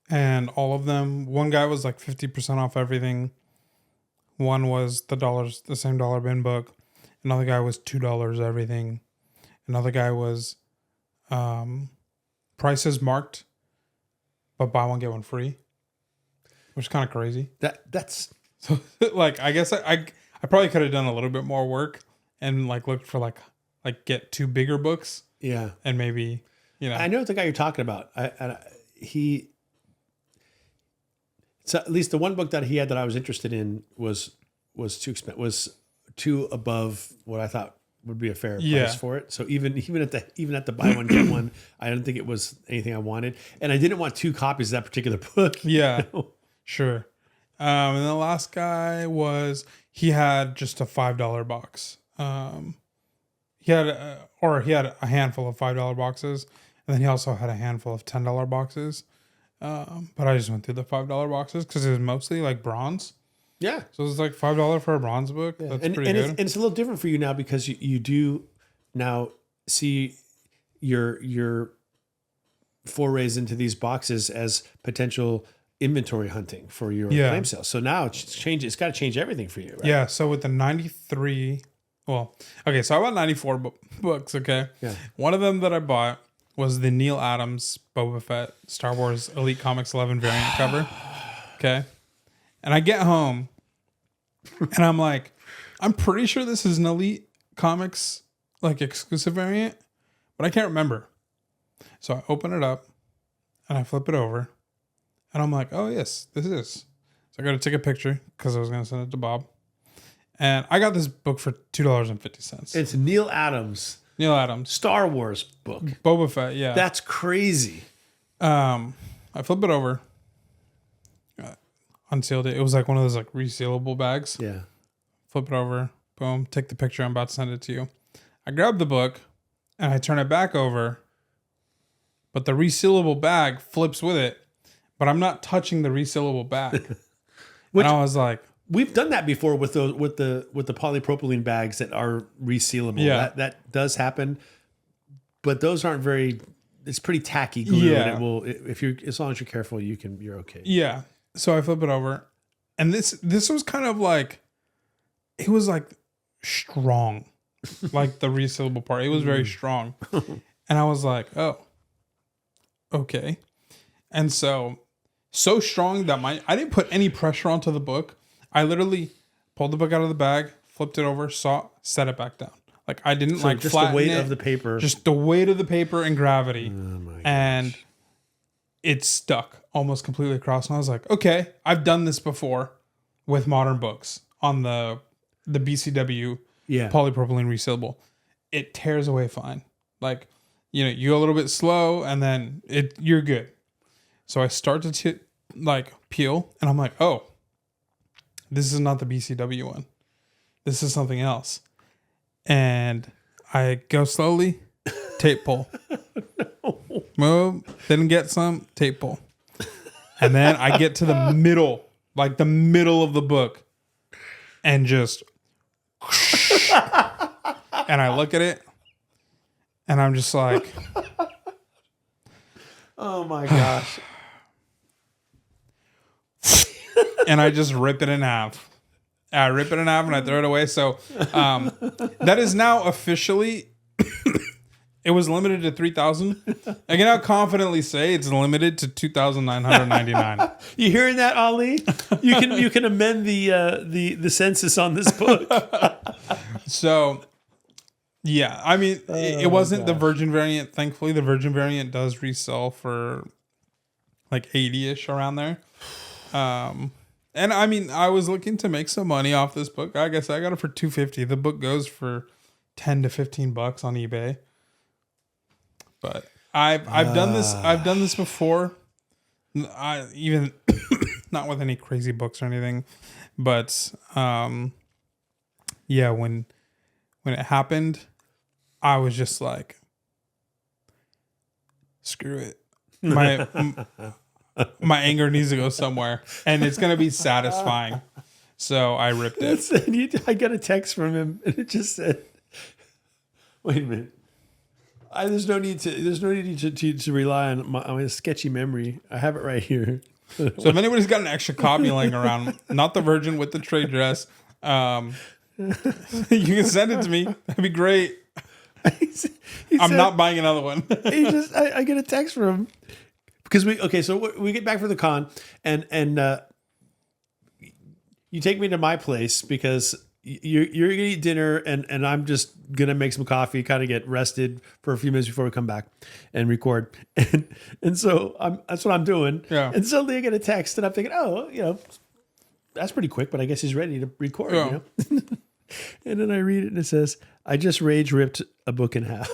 and all of them, one guy was like 50% off everything. One was the same dollar bin book. Another guy was $2 everything. Another guy was prices marked, but buy one get one free, which is kind of crazy. That's So like I guess I probably could have done a little bit more work and like looked for like get 2 bigger books yeah. and maybe I know the guy you're talking about. So at least the one book that he had that I was interested in was too expensive, was too above what I thought would be a fair price for it. So even at the buy one get one, I don't think it was anything I wanted, and I didn't want 2 copies of that particular book. Yeah, sure. And the last guy he had just a $5 box. He had a handful of $5 boxes, and then he also had a handful of $10 boxes. But I just went through the $5 boxes because it was mostly like bronze. Yeah. So it's like $5 for a bronze book. Yeah. That's and pretty good. It's a little different for you now because you do now see your forays into these boxes as potential inventory hunting for your flame sale. So now it's got to change everything for you, right? Yeah. So with the 93, so I bought 94 books. Okay. Yeah. One of them that I bought was the Neil Adams Boba Fett Star Wars Elite Comics 11 variant cover. Okay. And I get home and I'm like, I'm pretty sure this is an Elite Comics like exclusive variant, but I can't remember. So I open it up and I flip it over and I'm like, oh yes, this is. So I got to take a picture because I was going to send it to Bob. And I got this book for $2.50. It's Neil Adams. Neil Adams. Star Wars book. Boba Fett, yeah. That's crazy. I flip it over. Unsealed it. It was like one of those like resealable bags. Yeah. Flip it over. Boom. Take the picture. I'm about to send it to you. I grab the book and I turn it back over. But the resealable bag flips with it. But I'm not touching the resealable bag. And I was like, we've done that before with the polypropylene bags that are resealable. Yeah. That does happen, but those aren't very. It's pretty tacky glue, and it will. As long as you're careful, you're okay. Yeah. So I flip it over, and this was kind of like, it was like strong, like the resealable part. It was very strong, and I was like, oh, okay, and so strong that I didn't put any pressure onto the book. I literally pulled the book out of the bag, flipped it over, set it back down. Like I didn't So just the weight of the paper. Just the weight of the paper and gravity. Oh my gosh. And it stuck almost completely across. And I was like, okay, I've done this before with modern books on the BCW polypropylene resealable. It tears away fine. Like, you go a little bit slow and then you're good. So I start to peel and I'm like, oh, this is not the BCW one. This is something else. And I go slowly, tape pull. Move, didn't get some, tape pull. And then I get to the middle of the book and just and I look at it and I'm just like, oh my gosh. And I just rip it in half. I rip it in half and I throw it away. So that is now officially, it was limited to 3,000. I can now confidently say it's limited to 2,999. You hearing that, Ali? You can amend the census on this book. So, yeah, I mean, it wasn't the Virgin variant. Thankfully, the Virgin variant does resell for like 80-ish around there. And I mean, I was looking to make some money off this book. I guess I got it for $2.50. The book goes for $10 to $15 on eBay. But I've done this. I've done this before. I even not with any crazy books or anything, but yeah, when it happened, I was just like, screw it. My anger needs to go somewhere, and it's gonna be satisfying. So I ripped it. I got a text from him, and it just said, "Wait a minute. There's no need to rely on my sketchy memory. I have it right here." So if anybody's got an extra copy laying around, not the Virgin with the trade dress, You can send it to me. That'd be great. He I'm said- not buying another one. I get a text from him because so we get back from the con and you take me to my place because you're gonna eat dinner and I'm just gonna make some coffee, kind of get rested for a few minutes before we come back and record. And so that's what I'm doing. Yeah. And suddenly I get a text and I'm thinking, oh, that's pretty quick, but I guess he's ready to record. Yeah. And then I read it and it says, I just rage ripped a book in half.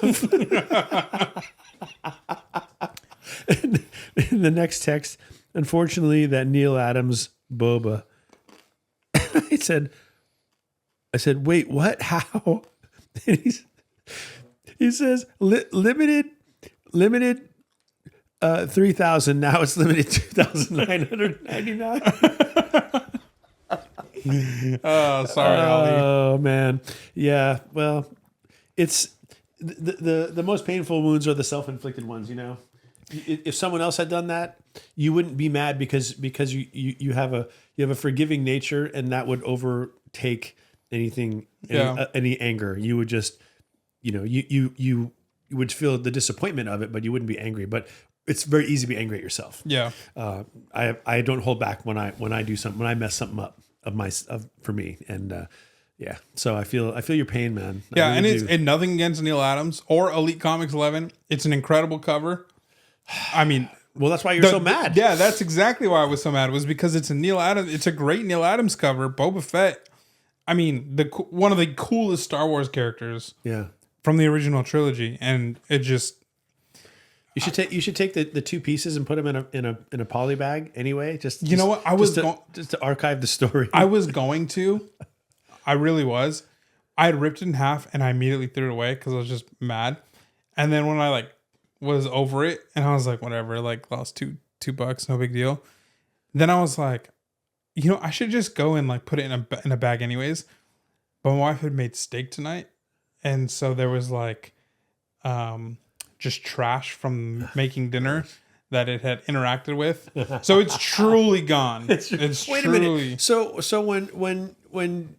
And the next text, unfortunately, that Neil Adams boba. I said, wait, what? How? And he says, limited 3,000. Now it's limited 2,999. Oh, sorry, Ollie. Oh man, yeah. Well, it's the most painful wounds are the self-inflicted ones. If someone else had done that, you wouldn't be mad because you have a forgiving nature, and that would overtake anything, any anger. You would just, you would feel the disappointment of it, but you wouldn't be angry. But it's very easy to be angry at yourself. Yeah. I don't hold back when I do something, when I mess something up for me. And so I feel your pain, man. I Yeah, really do. and nothing against Neil Adams or Elite Comics 11. It's an incredible cover. I mean, well, that's why you're so mad. Yeah, that's exactly why I was so mad. Was because it's a Neil Adams. It's a great Neil Adams cover. Boba Fett. I mean, one of the coolest Star Wars characters. Yeah. From the original trilogy, and it just. You should take the two pieces and put them in a poly bag anyway. You know what? Just to archive the story. I was going to. I really was. I had ripped it in half and I immediately threw it away because I was just mad. And then when I was over it and I was like, whatever, lost $2, no big deal. Then I was like, I should just go and put it in a bag anyways. But my wife had made steak tonight, and so there was just trash from making dinner that it had interacted with. So it's truly gone. It's Wait truly. a minute. So when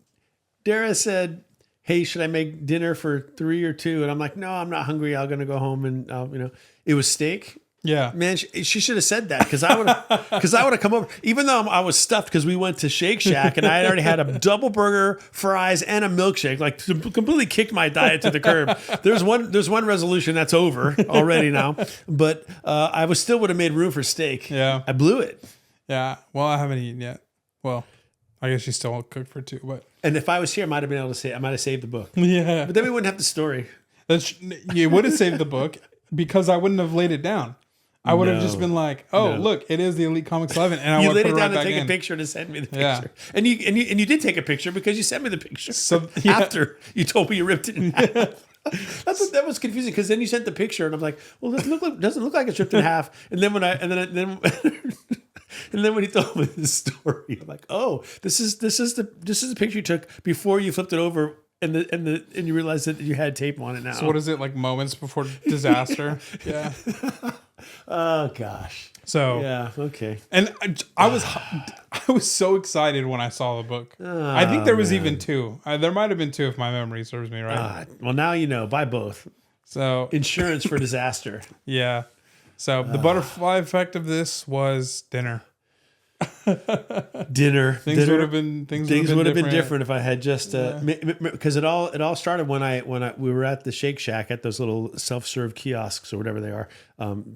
Dara said, "Hey, should I make dinner for 3 or 2?" and I'm like, "No, I'm not hungry. I'm gonna go home and it was steak." Yeah, Man, she should have said that because I would have come over. Even though I was stuffed because we went to Shake Shack and I had already had a double burger, fries, and a milkshake. Completely kicked my diet to the curb. There's one resolution that's over already now, but I still would have made room for steak. Yeah. I blew it. yeah. Well, I haven't eaten yet. Well, I guess you still won't cook for 2, but And if I was here, I might have been able to say I might have saved the book. yeah, But then we wouldn't have the story. you would have saved the book because I wouldn't have laid it down. I would have just been like, "Oh, look, it is the Elite Comics 11," and I You would laid put it it down right and back take in. a picture to send me the picture. Yeah. And you did take a picture because you sent me the picture. So, yeah. After you told me you ripped it in half. That was confusing because then you sent the picture and I'm like, well, it doesn't look like it's ripped in half. And then when and then when he told me the story, I'm like, oh, this is the picture you took before you flipped it over and you realized that you had tape on it now. So what is it, moments before disaster? Yeah. Oh gosh. So Yeah. Okay. and I was so excited when I saw the book. I think there was even 2. There might have been 2 if my memory serves me right. Well, now you know. Buy both. So Insurance for disaster. yeah. So the butterfly effect of this was dinner. Dinner. Things would have been different if I had just because it all started when we were at the Shake Shack at those little self-serve kiosks or whatever they are,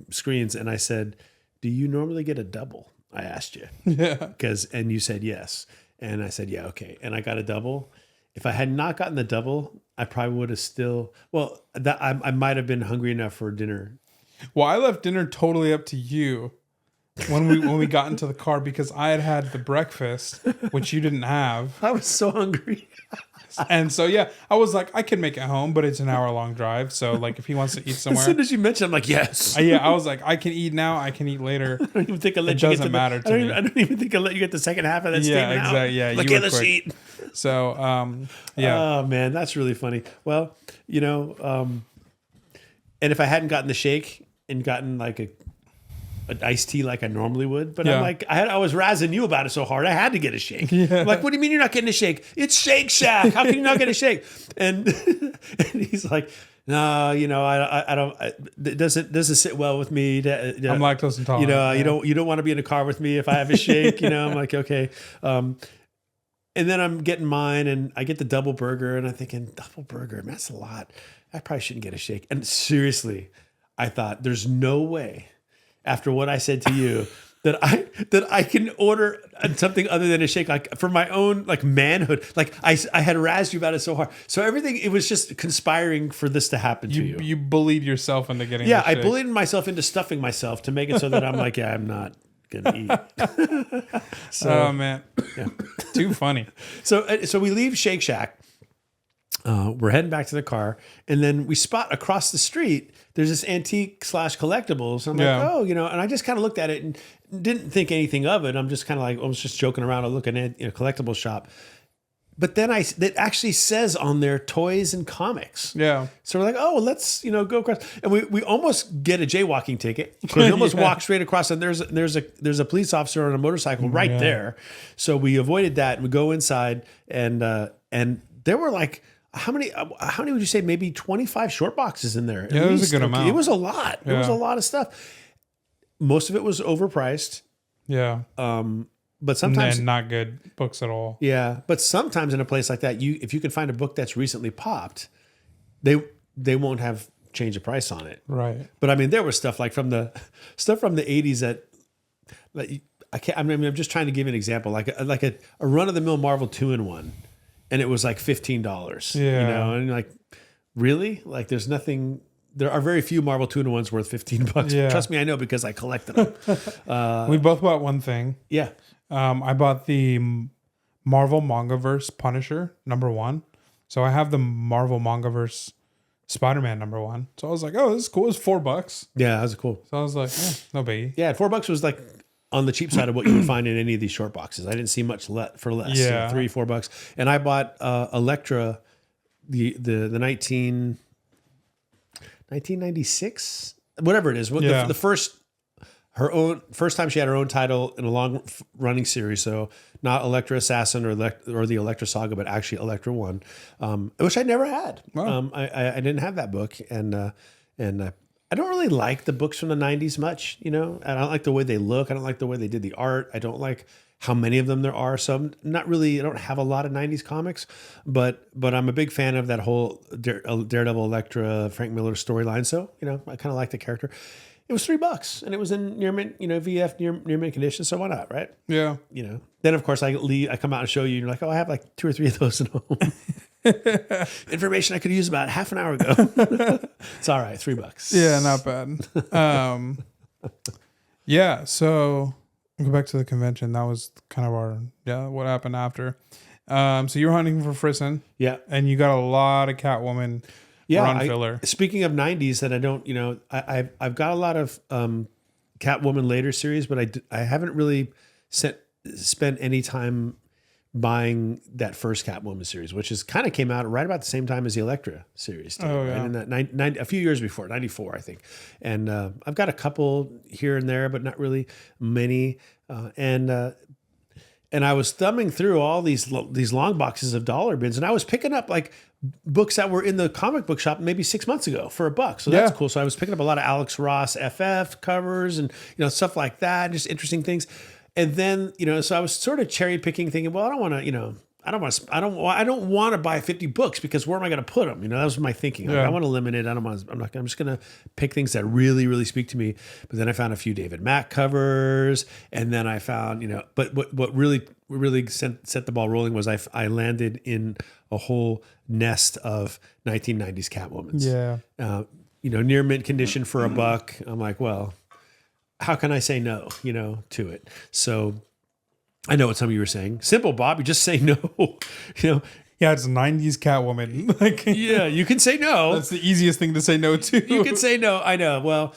screens, and I said, "Do you normally get a double?" I asked you. Yeah. And you said yes, and I said yeah, okay, and I got a double. If I had not gotten the double, I probably would have still. Well, I might have been hungry enough for dinner. Well, I left dinner totally up to you when we got into the car because I had the breakfast, which you didn't have. I was so hungry. And so, yeah, I was like, I can make it home, but it's an hour-long drive. So, if he wants to eat As somewhere. soon as you mentioned, I'm like, yes. Yeah, I was like, I can eat now. I can eat later. I don't even think I let It you get doesn't to matter to me. I don't even think I let you get the second half of that Yeah, statement out. exactly. Yeah, like, you were let's quick. eat. So, yeah. Oh man, that's really funny. Well, and if I hadn't gotten the shake and gotten an iced tea like I normally would. But Yeah. I'm like, I was razzing you about it so hard, I had to get a shake. I'm like, what do you mean you're not getting a shake? It's Shake Shack. How can you not get a shake? And, and he's like, no, you know, I don't. It doesn't sit well with me. I'm lactose intolerant. You know, yeah. you don't want to be in a car with me if I have a shake. You know, I'm like, okay. And then I'm getting mine, and I get the double burger, and I'm thinking, double burger, man, that's a lot. I probably shouldn't get a shake. And seriously, I thought, there's no way, after what I said to you, that I can order something other than a shake, like for my own like manhood. Like I had razzed you about it so hard, so everything, it was just conspiring for this to happen to you. You bullied yourself into getting. Yeah, the I shake. bullied myself into stuffing myself to make it so that I'm like, yeah, I'm not gonna eat. Oh man, too funny. So we leave Shake Shack. We're heading back to the car, and then we spot across the street, there's this antique / collectibles. I'm Yeah. like, oh, you know, and I just kind of looked at it and didn't think anything of it. I'm just kind of like, I was just joking around and looking at a collectible shop. But then it actually says on there toys and comics. Yeah. So we're like, oh, well, let's, you know, go across. And we almost get a jaywalking ticket. We almost walk straight across, and there's a police officer on a motorcycle right there. So we avoided that, and we go inside, and there were like, how many would you say? Maybe 25 short boxes in there. Yeah, it was a good amount. It was a lot. It was a Yeah. lot of stuff. Most of it was overpriced. Yeah. But sometimes And not good books at all. yeah, but sometimes in a place like that, if you can find a book that's recently popped, they won't have change the price on it. Right. But I mean, there was stuff like from the 80s that like I can't. I mean, I'm just trying to give you an example, like a run of the mill Marvel 2-in-1, and it was like $15. Yeah. You know, and like really, like there's nothing. There are very few Marvel 2-in-1s worth $15. Yeah. Trust me, I know, because I collected them. We both bought one thing. Yeah. I bought the Marvel Mangaverse Punisher #1. So I have the Marvel Mangaverse Spider-Man #1. So I was like, oh, this is cool. It's $4. Yeah, that was cool. So I was like, no biggie. Yeah, $4 was like on the cheap side of what you would find in any of these short boxes. I didn't see much for less. Yeah. So $3-4. And I bought Elektra, the 1996, whatever it is. Yeah. The first time she had her own title in a long running series. So not Elektra Assassin or the Elektra Saga, but actually Elektra 1, which I never had. Wow. I didn't have that book, and I don't really like the books from the 90s much. You know, I don't like the way they look. I don't like the way they did the art. I don't like how many of them there are. So I'm not really, I don't have a lot of 90s comics, but I'm a big fan of that whole Daredevil, Elektra, Frank Miller storyline. So, you know, I kind of like the character. It was $3 and it was in near mint, you know, VF near mint condition. So why not? Right. Yeah. You know, then of course I come out and show you, and you're like, oh, I have like 2 or 3 of those at home. Information I could use about half an hour ago. It's all right. $3. Yeah, not bad. Yeah, so go back to the convention. That was kind of what happened after. So you were hunting for Frisson, Yeah. and you got a lot of Catwoman run filler. Speaking of 90s that I don't, you know, I've got a lot of Catwoman later series, but I haven't really spent any time buying that first Catwoman series, which is kind of came out right about the same time as the Elektra series. Too, Oh, right? yeah. And that a few years before, 94, I think. And I've got a couple here and there, but not really many. And I was thumbing through all these long boxes of dollar bins, and I was picking up like books that were in the comic book shop maybe 6 months ago for $1. So that's Yeah. cool. So I was picking up a lot of Alex Ross FF covers and, you know, stuff like that, just interesting things. And then, you know, so I was sort of cherry picking, thinking, well, I don't want to, you know, I don't want to buy 50 books because where am I going to put them? You know, that was my thinking. Like, Yeah. I want to limit it. I'm just going to pick things that really, really speak to me. But then I found a few David Mack covers, and then I found, you know, but what really set the ball rolling was I landed in a whole nest of 1990s Catwomans. Yeah. You know, near mint condition for $1. I'm like, well, how can I say no, you know, to it? So I know what some of you were saying. Simple, Bob. You just say no. You know, Yeah, it's 90s Catwoman. Like, yeah, you can say no. that's the easiest thing to say no to. You can say no. I know. Well,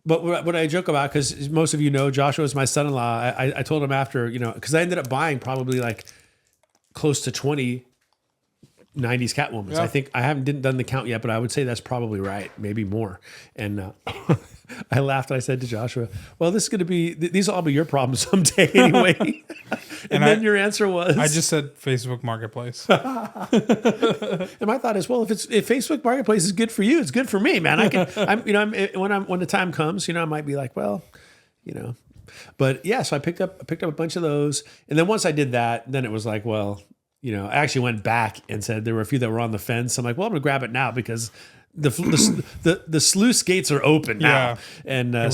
but what I joke about, because most of you know, Joshua is my son-in-law. I told him after, you know, because I ended up buying probably like close to 20 90s Catwoman. Yeah. I think I didn't done the count yet, but I would say that's probably right, maybe more. And I laughed and I said to Joshua, "Well, this is going to be these will all be your problems someday anyway." and then your answer was, I just said Facebook Marketplace. and my thought is, well, if Facebook Marketplace is good for you, it's good for me, man. When the time comes, I might be like, well, but yeah. So I picked up a bunch of those, and then once I did that, then it was like, well, I actually went back and said there were a few that were on the fence. I'm like, well, I'm gonna grab it now because the sluice gates are open now. Yeah. And by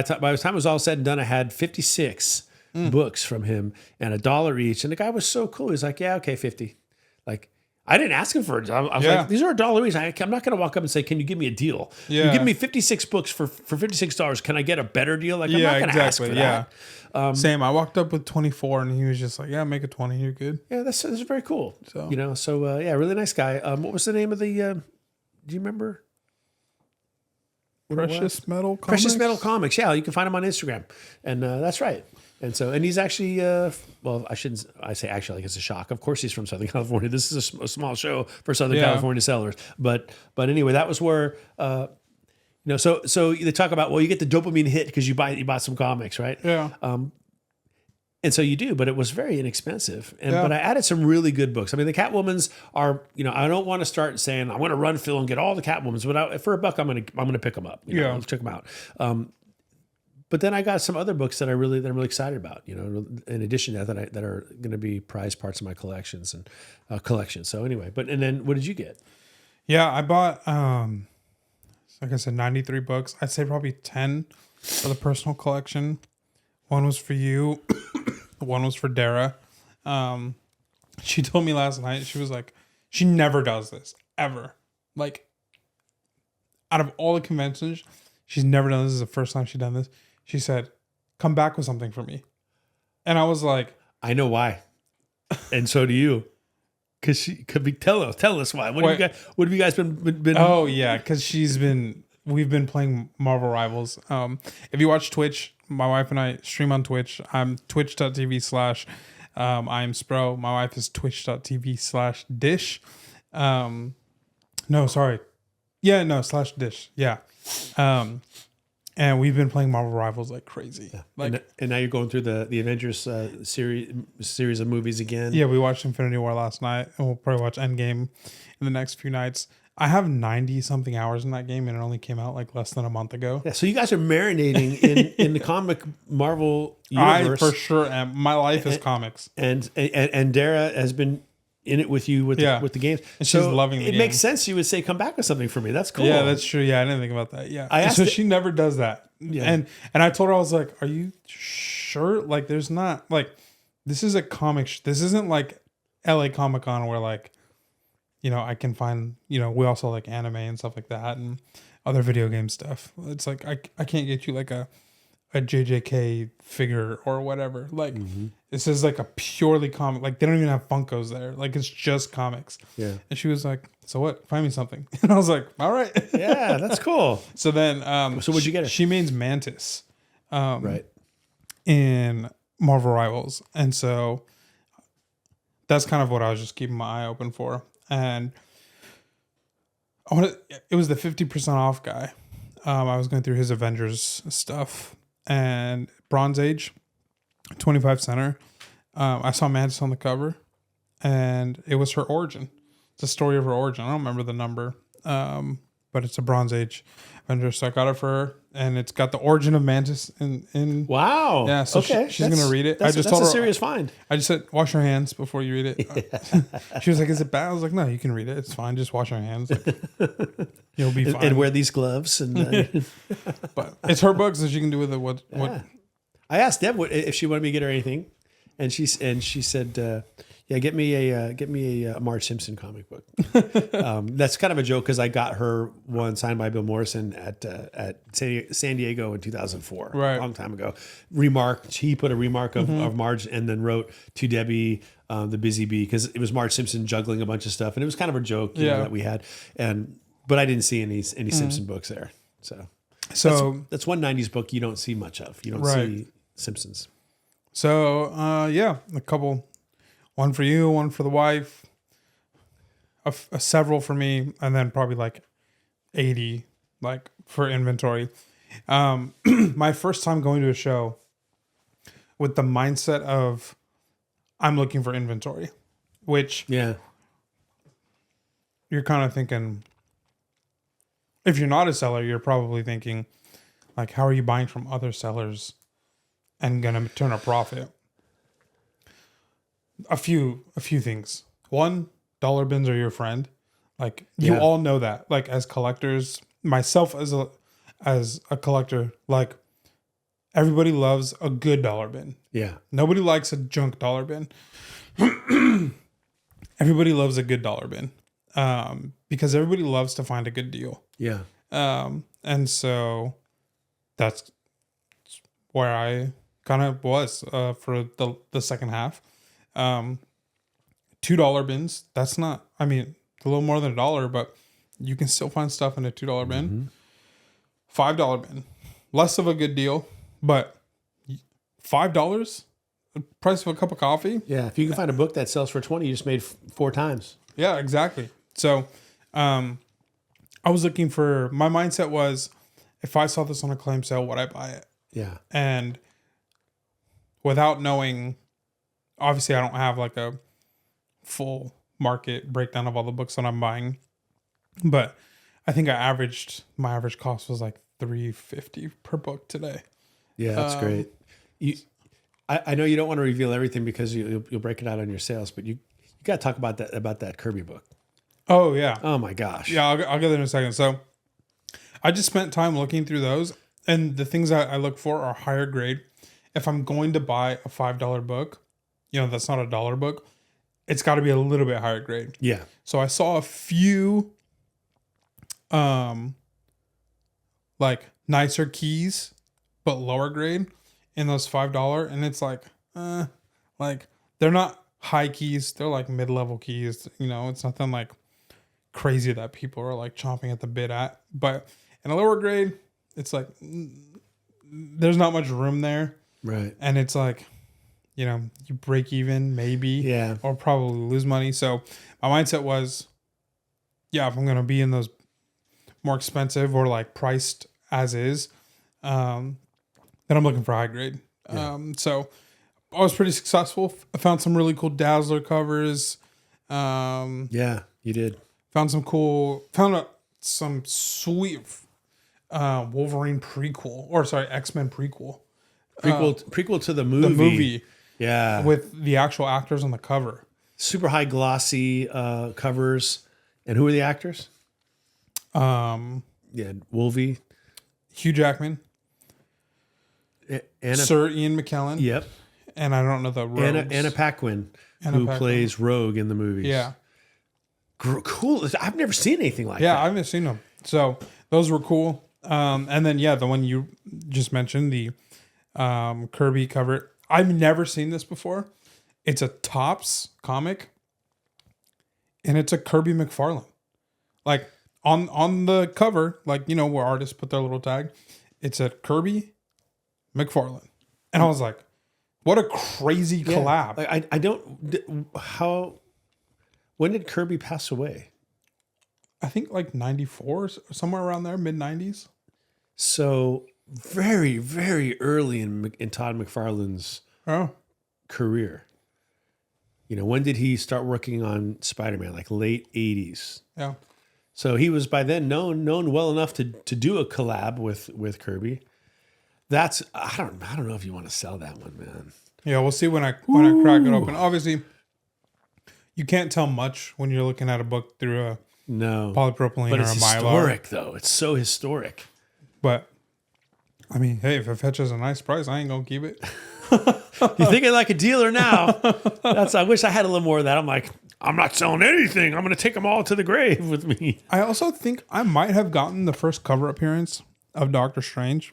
the time it was all said and done, I had 56 books from him and $1 each. And the guy was so cool. He's like, yeah, okay, 50. Like, I didn't ask him for it. I was like, these are $1 each. I'm not going to walk up and say, can you give me a deal? Yeah. You give me 56 books for $56. Can I get a better deal? Like, I'm not going to ask for that. Same. I walked up with 24 and he was just like, yeah, make it 20. You're good. Yeah, that's very cool. So, yeah, really nice guy. What was the name of the, do you remember? Precious Metal Comics? Precious Metal Comics. Yeah, you can find him on Instagram. And that's right. And he's actually, I say actually, like it's a shock. Of course he's from Southern California. This is a small show for Southern California sellers. But anyway, that was where, so they talk about, well, you get the dopamine hit because you bought some comics, right? Yeah. And so you do, but it was very inexpensive. But I added some really good books. I mean, the Catwomans are, I don't want to start saying I want to run Phil and get all the Catwomans, but for $1, I'm gonna pick them up. Let's check them out. But then I got some other books that I'm really excited about. In addition to that are going to be prized parts of my collections and collections. So anyway, and then what did you get? Yeah, I bought like I said, 93 books. I'd say probably 10 for the personal collection. One was for you. One was for Dara. She told me last night, she was like, she never does this, ever. Like, out of all the conventions, she's never done this. This is the first time she's done this. She said, come back with something for me. And I was like, I know why. And so do you. Because she could be, tell us why. What have you guys been? Oh, yeah, because we've been playing Marvel Rivals. If you watch Twitch, my wife and I stream on Twitch. I'm twitch.tv/ I'm Spro. My wife is twitch.tv/dish. No, sorry. Yeah, no, /dish. Yeah. And we've been playing Marvel Rivals like crazy. Yeah. Like, and now you're going through the Avengers series of movies again. Yeah, we watched Infinity War last night, and we'll probably watch Endgame in the next few nights. I have 90 something hours in that game, and it only came out like less than a month ago. Yeah, so you guys are marinating in the comic Marvel universe. I for sure am. My life is comics, and Dara has been in it with you with the games. And she's loving the It game. makes sense. You would say, "Come back with something for me." That's cool. Yeah, that's true. Yeah, I didn't think about that. Yeah, she never does that. Yeah, and I told her, I was like, "Are you sure? Like, there's not like this is a comic. This isn't like LA Comic Con where like." I can find, we also like anime and stuff like that and other video game stuff. It's like, I can't get you like a JJK figure or whatever. Like, this is like a purely comic. Like, they don't even have Funkos there. Like, it's just comics. Yeah. And she was like, so what? Find me something. And I was like, all right. Yeah, that's cool. So then, so what'd you get her? She means Mantis. Right. In Marvel Rivals. And so that's kind of what I was just keeping my eye open for. And it was the 50% off guy. I was going through his Avengers stuff and Bronze Age, 25 center. I saw Mantis on the cover and it was her origin. It's a story of her origin. I don't remember the number, but it's a Bronze Age Avenger. So I got it for her and it's got the origin of Mantis in wow. Yeah, so okay. she's going to read it. I just told her, a serious find. I just said, wash your hands before you read it. Yeah. She was like, is it bad? I was like, no, you can read it. It's fine. Just wash your hands. Like, you'll be fine. And wear these gloves. And but it's her book, so she can do with it what. I asked Deb if she wanted me to get her anything. And she said, yeah, get me a Marge Simpson comic book. That's kind of a joke because I got her one signed by Bill Morrison at San Diego in 2004, right, a long time ago. He put a remark of Marge and then wrote to Debbie, the Busy Bee, because it was Marge Simpson juggling a bunch of stuff, and it was kind of a joke that we had. But I didn't see any Simpson books there. So that's one 90s book you don't see much of. You don't see Simpsons. So a couple. One for you, one for the wife. several for me, and then probably like 80 like for inventory. My first time going to a show with the mindset of I'm looking for inventory, which Yeah. you're kind of thinking, if you're not a seller, you're probably thinking like, how are you buying from other sellers and gonna turn a profit? A few things. One, dollar bins are your friend. Like you Yeah. all know that. Like as collectors, myself as a collector, like everybody loves a good dollar bin. Yeah. Nobody likes a junk dollar bin. Everybody loves a good dollar bin. Because everybody loves to find a good deal. Yeah. And so that's where I kind of was for the second half. $2 bins. That's not, I mean, a little more than $1, but you can still find stuff in a $2 bin. $5 bin. Less of a good deal, but $5? The price of a cup of coffee? Yeah. If you can find a book that sells for 20, you just made 4 times. Yeah, exactly. So, I was looking for, my mindset was, if I saw this on a claim sale, would I buy it? Yeah. And without knowing, obviously I don't have like a full market breakdown of all the books that I'm buying, but I think my average cost was like $350 per book today. Yeah, that's great. I know you don't want to reveal everything because you'll break it out on your sales, but you got to talk about that Kirby book. Oh yeah. Oh my gosh. Yeah, I'll get there in a second. So I just spent time looking through those, and the things I look for are higher grade. If I'm going to buy a $5 book, that's not a dollar book, it's got to be a little bit higher grade. Yeah. So I saw a few like nicer keys but lower grade in those $5, and it's like they're not high keys, they're like mid-level keys. It's nothing like crazy that people are like chomping at the bit at, but in a lower grade it's like there's not much room there, Right. and it's like you break even maybe, Yeah. or probably lose money. So my mindset was, yeah, if I'm gonna be in those more expensive or like priced as is, then I'm looking for high grade. So I was pretty successful. I found some really cool Dazzler covers. Yeah, you did. Found some sweet Wolverine prequel, or sorry, X-Men prequel. Prequel to the movie. The movie Yeah. with the actual actors on the cover. Super high glossy covers. And who are the actors? Yeah, Wolvie. Hugh Jackman, Anna. Sir Ian McKellen, Yep. and I don't know the rogues. Anna Paquin, Anna who Paquin. plays Rogue in the movies. Yeah. Cool. I've never seen anything like Yeah, that. I haven't seen them. So those were cool. And then, the one you just mentioned, the Kirby cover. I've never seen this before. It's a Topps comic, and it's a Kirby McFarlane. Like on the cover, like, where artists put their little tag, it's a Kirby McFarlane. And I was like, what a crazy collab. Like, I don't. When did Kirby pass away? I think like 94 or somewhere around there, mid 90s. So very, very early in Todd McFarlane's Oh, career. When did he start working on Spider-Man? Like late 80s. yeah. So he was by then known well enough to do a collab with Kirby. That's I don't know if you want to sell that one, man. Yeah, we'll see when I crack it open. Obviously, you can't tell much when you're looking at a book through a No. polypropylene But or it's a mylar. historic though. It's so historic. But I mean, hey, if it fetches a nice price, I ain't gonna keep it. You thinking like a dealer now. I wish I had a little more of that. I'm like, I'm not selling anything. I'm going to take them all to the grave with me. I also think I might have gotten the first cover appearance of Doctor Strange.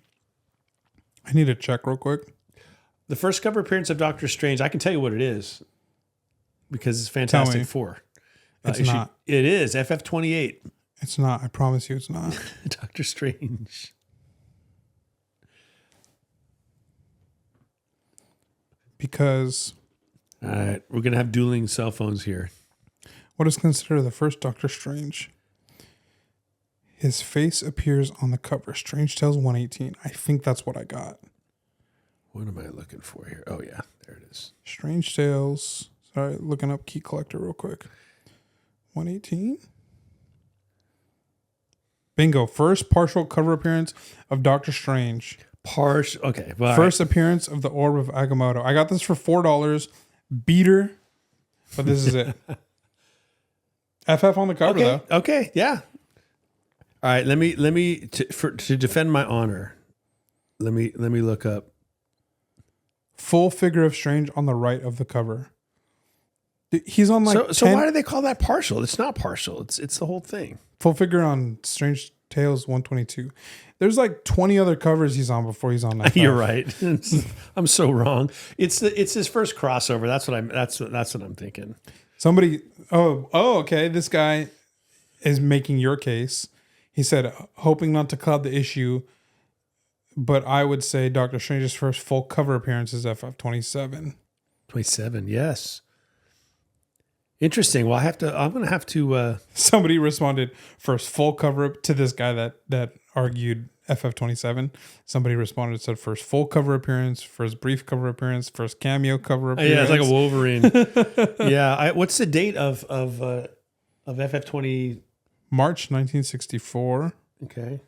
I need to check real quick. The first cover appearance of Doctor Strange, I can tell you what it is because it's Fantastic me. Four. It's not. It is FF28. It's not. I promise you, it's not. Doctor Strange. Because All right, we're gonna have dueling cell phones here. What is considered the first Doctor Strange? His face appears on the cover. Strange Tales 118. I think that's what I got. What am I looking for here? Oh, yeah. There it is. Strange Tales. Sorry, looking up Key Collector real quick. 118. Bingo. First partial cover appearance of Doctor Strange. Okay. Well, First appearance of the Orb of Agamotto. I got this for $4. Beater. But this is it. FF on the cover, okay. though. Okay. Yeah. All right. Let me to defend my honor. Let me look up. Full figure of Strange on the right of the cover. He's on like So why do they call that partial? It's not partial. It's the whole thing. full figure on Strange Tales 122. There's like 20 other covers he's on before he's on that. You're right. I'm so wrong. It's his first crossover. That's what I'm thinking. Somebody okay. This guy is making your case. He said, hoping not to cloud the issue, but I would say Doctor Strange's first full cover appearance is FF27. 27. Yes. Interesting. Well, I'm going to have to. Somebody responded first full cover to this guy that argued FF27. Somebody responded, said first full cover appearance, first brief cover appearance, first cameo cover appearance. Yeah, it's like a Wolverine. Yeah. What's the date of FF20? March 1964. Okay.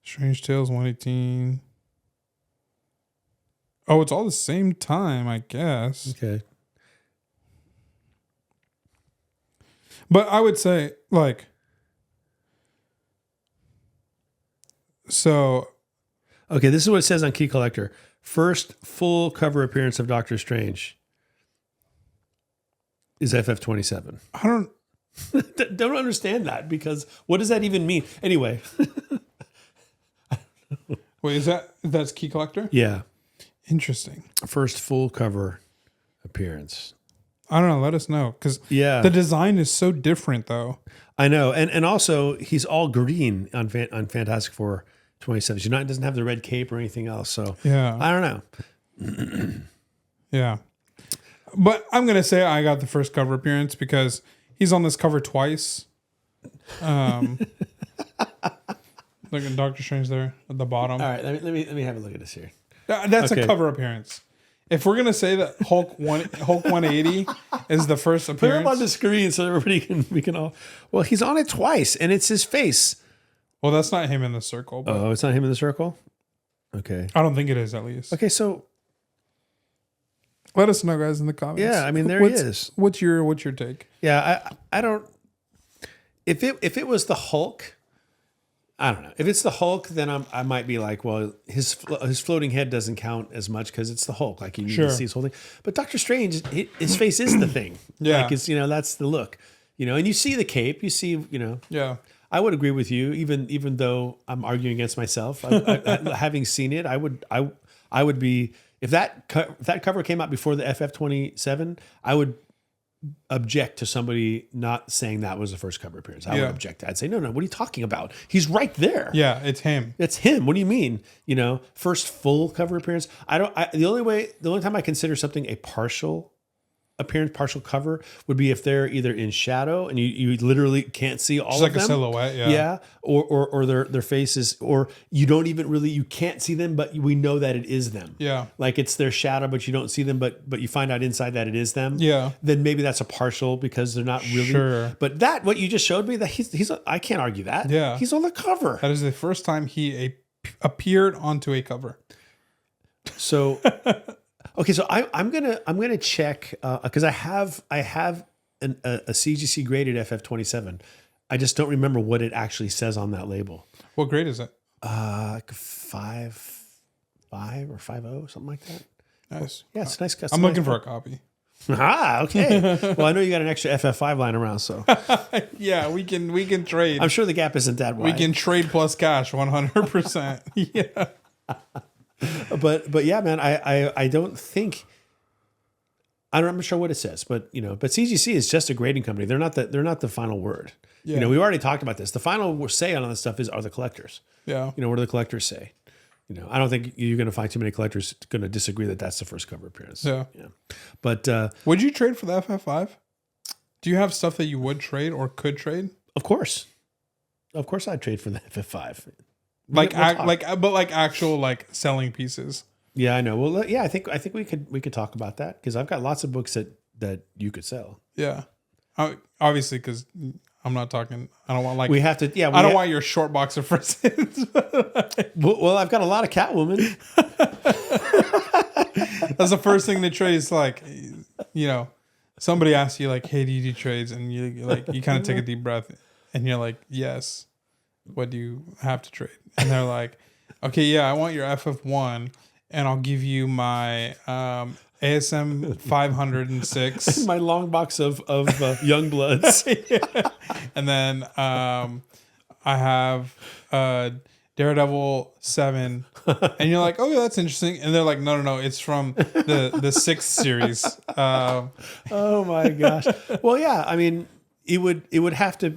Strange Tales 118. Oh, it's all the same time, I guess. Okay. But I would say, like, so. Okay, this is what it says on Key Collector. First full cover appearance of Doctor Strange is FF27. I don't. Don't understand that, because what does that even mean? Anyway. Wait, that's Key Collector? Yeah. Interesting. First full cover appearance. I don't know. Let us know. Because Yeah. the design is so different, though. I know. And also, he's all green on Fantastic Four 27. He doesn't have the red cape or anything else. So, Yeah. I don't know. Yeah. But I'm going to say I got the first cover appearance because he's on this cover twice. Look at Doctor Strange there at the bottom. All right. Let me have a look at this here. That's Okay. a cover appearance. If we're gonna say that Hulk 180 is the first Put him on appearance, the screen so everybody we can all. Well, he's on it twice, and it's his face. well, that's not him in the circle. But Oh, it's not him in the circle. Okay. I don't think it is, at least. Okay. So Let us know, guys, in the comments. yeah, I mean, there he is. What's your take? Yeah, I don't. If it was the Hulk, I don't know. If it's the Hulk, then I might be like, well, his floating head doesn't count as much because it's the Hulk. Like you need Sure. to see his whole thing. But Doctor Strange, his face is the thing. Yeah. Like it's that's the look. And you see the cape. You see Yeah. I would agree with you, even though I'm arguing against myself. Having seen it, I would be, if that cover came out before the FF27, I would object to somebody not saying that was the first cover appearance. I would object. I'd say, no, what are you talking about? He's right there. Yeah, it's him. It's him. What do you mean? First full cover appearance. The only time I consider something a partial appearance, partial cover would be if they're either in shadow and you literally can't see all Just of like them. a silhouette. Yeah. Yeah. Or their faces, or you can't see them, but we know that it is them. Yeah. Like it's their shadow, but you don't see them, but you find out inside that it is them. Yeah. Then maybe that's a partial because they're not really. Sure. But what you just showed me, that he's I can't argue that. Yeah. He's on the cover. That is the first time he appeared onto a cover. So, okay, so I'm gonna check because I have a CGC graded FF27. I just don't remember what it actually says on that label. What grade is it? Like 5.5 or 5.0, something like that. Nice. Yeah, it's nice. I'm looking for a copy. Okay. Well, I know you got an extra FF5 lying around, so Yeah, we can trade. I'm sure the gap isn't that wide. We can trade plus cash 100%. Yeah. But yeah, man, I don't think. I'm not sure what it says, but CGC is just a grading company. They're not the final word. Yeah. We already talked about this. The final say on this stuff are the collectors. Yeah. What do the collectors say? I don't think you're going to find too many collectors going to disagree that that's the first cover appearance. Yeah. But Would you trade for the FF5? Do you have stuff that you would trade or could trade? Of course, I'd trade for the FF5. Like, We'll talk. like actual like selling pieces. Yeah, I know. Well, yeah, I think we could talk about that because I've got lots of books that you could sell. Yeah, obviously, because I'm not talking. I don't want like We have to. Yeah, I don't want your short box of Frizzes. Well, I've got a lot of Catwoman. That's the first thing to trade. Is like, you know, somebody asks you like, "Hey, do you do trades?" And you kind of take a deep breath, and you're like, "Yes." What do you have to trade? And they're like, "Okay, yeah, I want your FF1, and I'll give you my ASM 506, My long box of Young Bloods. and then I have Daredevil 7." And you're like, "Oh, yeah, that's interesting." And they're like, no, it's from the 6th series. Oh my gosh. Well, yeah. I mean, it would have to.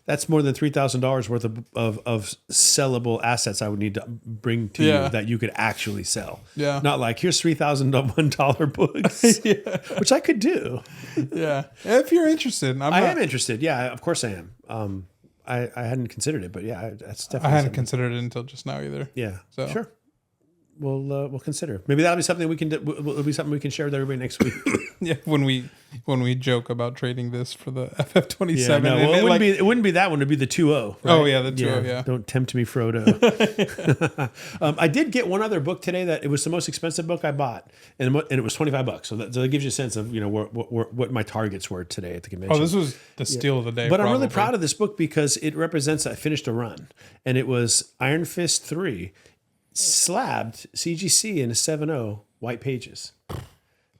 That's more than $3,000 worth of sellable assets I would need to bring to Yeah. you that you could actually sell. Yeah. Not like here's $3,001 books, which I could do. Yeah, if you're interested, I am interested. Yeah, of course I am. I hadn't considered it, but yeah, that's definitely. I hadn't something. considered it until just now either. Yeah. So. Sure. We'll consider. Maybe that'll be something we can do. Will be something we can share with everybody next week. Yeah, when we joke about trading this for the FF27. Yeah, no, well, it wouldn't be that one. It'd be the 2.0. Right? Oh, yeah, the 2.0, yeah. Don't tempt me, Frodo. I did get one other book today that it was the most expensive book I bought, and it was $25. So that gives you a sense of what my targets were today at the convention. Oh, this was the steal of the day. But I'm really proud of this book because it represents I finished a run, and it was Iron Fist 3, slabbed CGC in a 7.0 white pages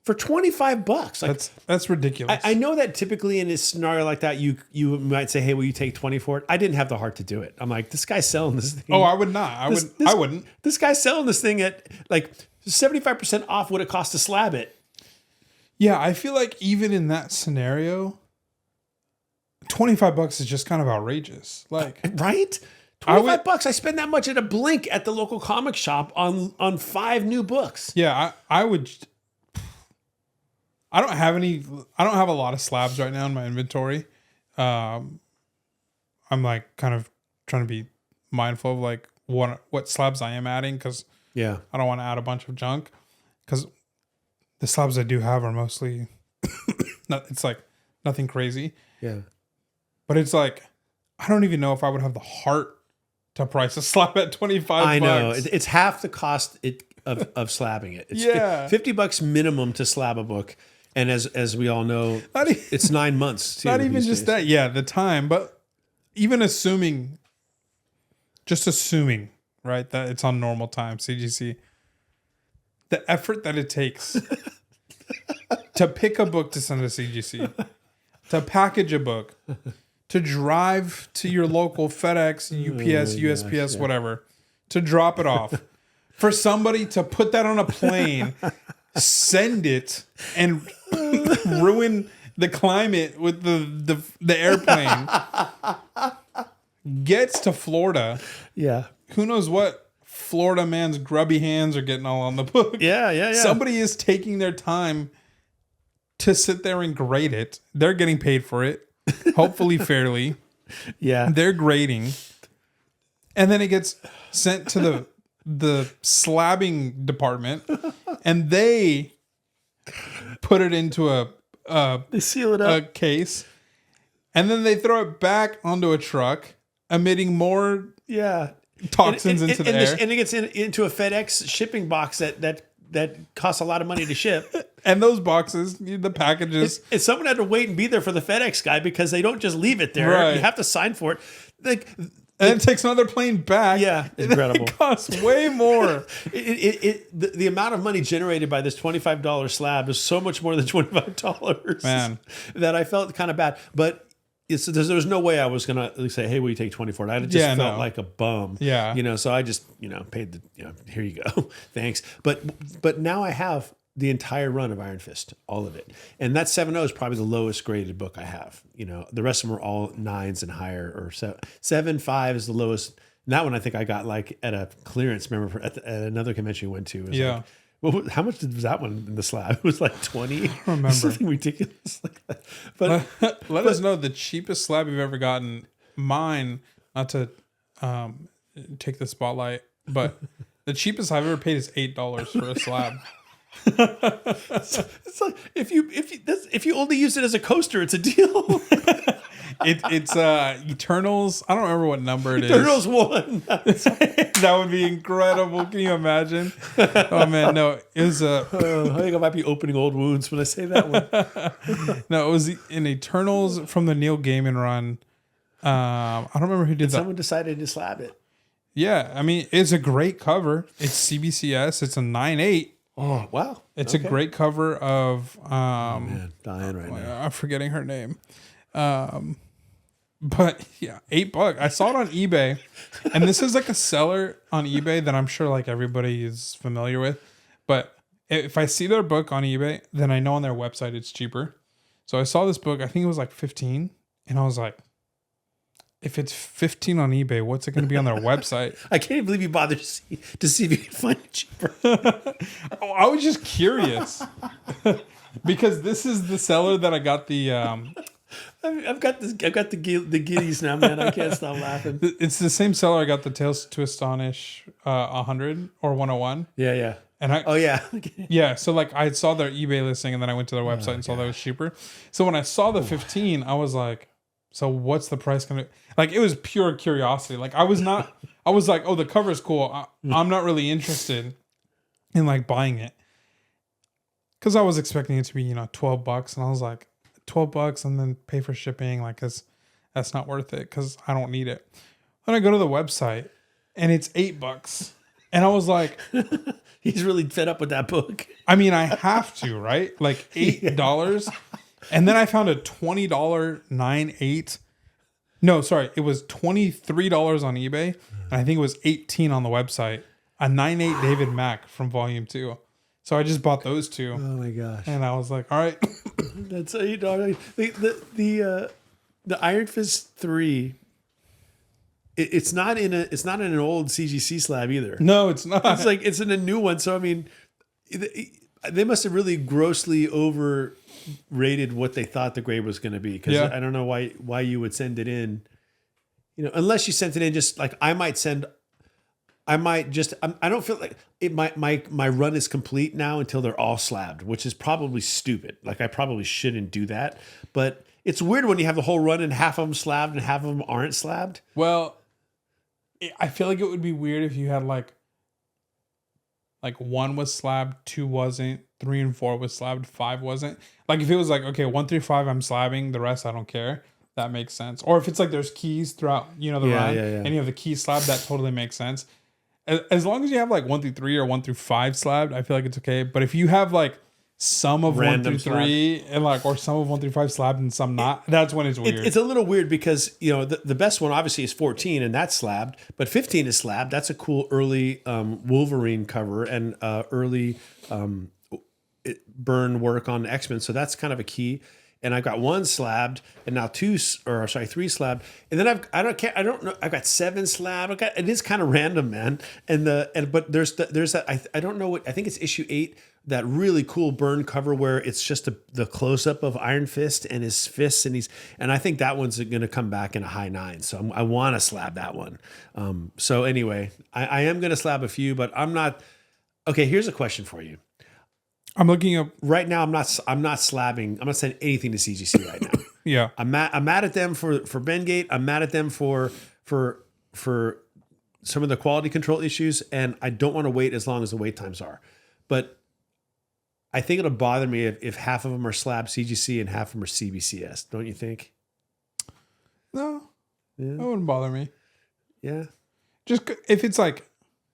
for $25. Like, that's ridiculous. I know that typically in a scenario like that, you might say, "Hey, will you take 20 for it?" I didn't have the heart to do it. I'm like, this guy's selling this thing. I would not. I wouldn't. This guy's selling this thing at like 75% off what it costs to slab it. Yeah, I feel like even in that scenario, $25 is just kind of outrageous. Like, Right? $25. I spend that much at a blink at the local comic shop on 5 new books. yeah, I would. I don't have a lot of slabs right now in my inventory. I'm like kind of trying to be mindful of like what slabs I am adding because Yeah. I don't want to add a bunch of junk because the slabs I do have are mostly it's like nothing crazy, Yeah. but it's like I don't even know if I would have the heart to price a slab at $25. I know. It's half the cost of slabbing it. It's Yeah. $50 minimum to slab a book. And as we all know, Not e- it's 9 months. Too, Not even these just days. that. Yeah, the time, but even assuming, right, that it's on normal time, CGC, the effort that it takes to pick a book to send to CGC, to package a book, to drive to your local FedEx, UPS, USPS, whatever, to drop it off, for somebody to put that on a plane, send it, and ruin the climate with the airplane, gets to Florida. Yeah. Who knows what Florida man's grubby hands are getting all on the book. Yeah. Somebody is taking their time to sit there and grade it. They're getting paid for it, hopefully fairly. Yeah. They're grading, and then it gets sent to the slabbing department, and they put it into They seal it up. a case, and then they throw it back onto a truck, emitting more Yeah. toxins into the air. And it gets into a FedEx shipping box that costs a lot of money to ship. And those boxes, the packages. And someone had to wait and be there for the FedEx guy because they don't just leave it there. Right. You have to sign for it. Like, And it takes another plane back. Yeah, And incredible. It costs way more. the amount of money generated by this $25 slab is so much more than $25. Man. That I felt kind of bad. But there's no way I was going to say, "Hey, will you take 20 for it?" I just felt like a bum. Yeah. So I just, paid the, here you go. Thanks. But now I have the entire run of Iron Fist, all of it. And that 7.0 is probably the lowest graded book I have. The rest of them are all 9s and higher, or 7.5 is the lowest. And that one I think I got like at a clearance. Remember at another convention we went to. It was Yeah. like How much was that one in the slab? It was like 20. I remember. Something ridiculous like that. But Let us know the cheapest slab you've ever gotten. Mine, not to take the spotlight, but the cheapest I've ever paid is $8 for a slab. it's like if you only use it as a coaster, it's a deal. It's Eternals. I don't remember what number it is. Eternals 1. That would be incredible. Can you imagine? Oh man, no, it was I think I might be opening old wounds when I say that one. no, it was in Eternals from the Neil Gaiman run. I don't remember who did that. Someone decided to slab it. Yeah, I mean, it's a great cover. It's CBCS. It's a 9.8. Oh wow! It's a great cover of Man, dying right now. I'm forgetting her name. But yeah, $8. I saw it on eBay, and this is like a seller on eBay that I'm sure like everybody is familiar with. But if I see their book on eBay, then I know on their website it's cheaper. So I saw this book. I think it was like 15, and I was like, if it's 15 on eBay, what's it going to be on their website? I can't even believe you bothered to see if you can find it cheaper. I was just curious because this is the seller that I got the. I've got the giddies now, man. I can't stop laughing. It's the same seller I got the Tales to Astonish 100 or 101. Yeah. And Oh yeah. yeah. So like I saw their eBay listing and then I went to their website and saw that it was cheaper. So when I saw the 15, I was like, so what's the price going to, like, it was pure curiosity. Like I was like, oh, the cover's cool. I'm not really interested in like buying it. Cause I was expecting it to be, $12 and I was like, $12 and then pay for shipping, like, cause that's not worth it because I don't need it. Then I go to the website and it's $8. And I was like, he's really fed up with that book. I mean, I have to, right? Like $8. And then I found a $20 9.8. No, sorry. It was $23 on eBay. And I think it was $18 on the website. A 9.8 David Mack from Volume 2. So I just bought those two. Oh my gosh. And I was like, all right. That's $8. The Iron Fist 3. It's not in an old CGC slab either. No, it's not. It's in a new one. So I mean, they must have really grossly overrated what they thought the grade was going to be. Because Yeah. I don't know why you would send it in. Unless you sent it in just like I don't feel like it. My run is complete now until they're all slabbed, which is probably stupid. Like I probably shouldn't do that. But it's weird when you have the whole run and half of them slabbed and half of them aren't slabbed. Well, I feel like it would be weird if you had like 1 was slabbed, 2 wasn't, 3 and 4 was slabbed, 5 wasn't. Like if it was like, okay, 1 through 5 I'm slabbing, the rest I don't care. That makes sense. Or if it's like there's keys throughout, the run, and you have the key slab, that totally makes sense. As long as you have like 1 through 3 or 1 through 5 slabbed, I feel like it's okay. But if you have like some of Random 1 through 3 and like, or some of 1 through 5 slabbed and some not, that's when it's weird. It's a little weird because the best one obviously is 14 and that's slabbed, but 15 is slabbed. That's a cool early Wolverine cover and early burn work on X-Men. So that's kind of a key. And I've got 1 slabbed, and now 3 slabbed, and then I don't know. I've got 7 slabbed. It is kind of random, man. But there's that. I don't know what. I think it's issue 8. That really cool burn cover where it's just the close up of Iron Fist and his fists, and I think that one's going to come back in a high 9. So I want to slab that one. So anyway, I am going to slab a few, but I'm not. Okay, here's a question for you. I'm looking up right now. I'm not slabbing. I'm not sending anything to CGC right now. Yeah, I'm mad at them for Bengate. I'm mad at them for some of the quality control issues, and I don't want to wait as long as the wait times are. But I think it'll bother me if half of them are slab CGC and half of them are CBCS. Don't you think? no, that wouldn't bother me. Yeah. Just if it's like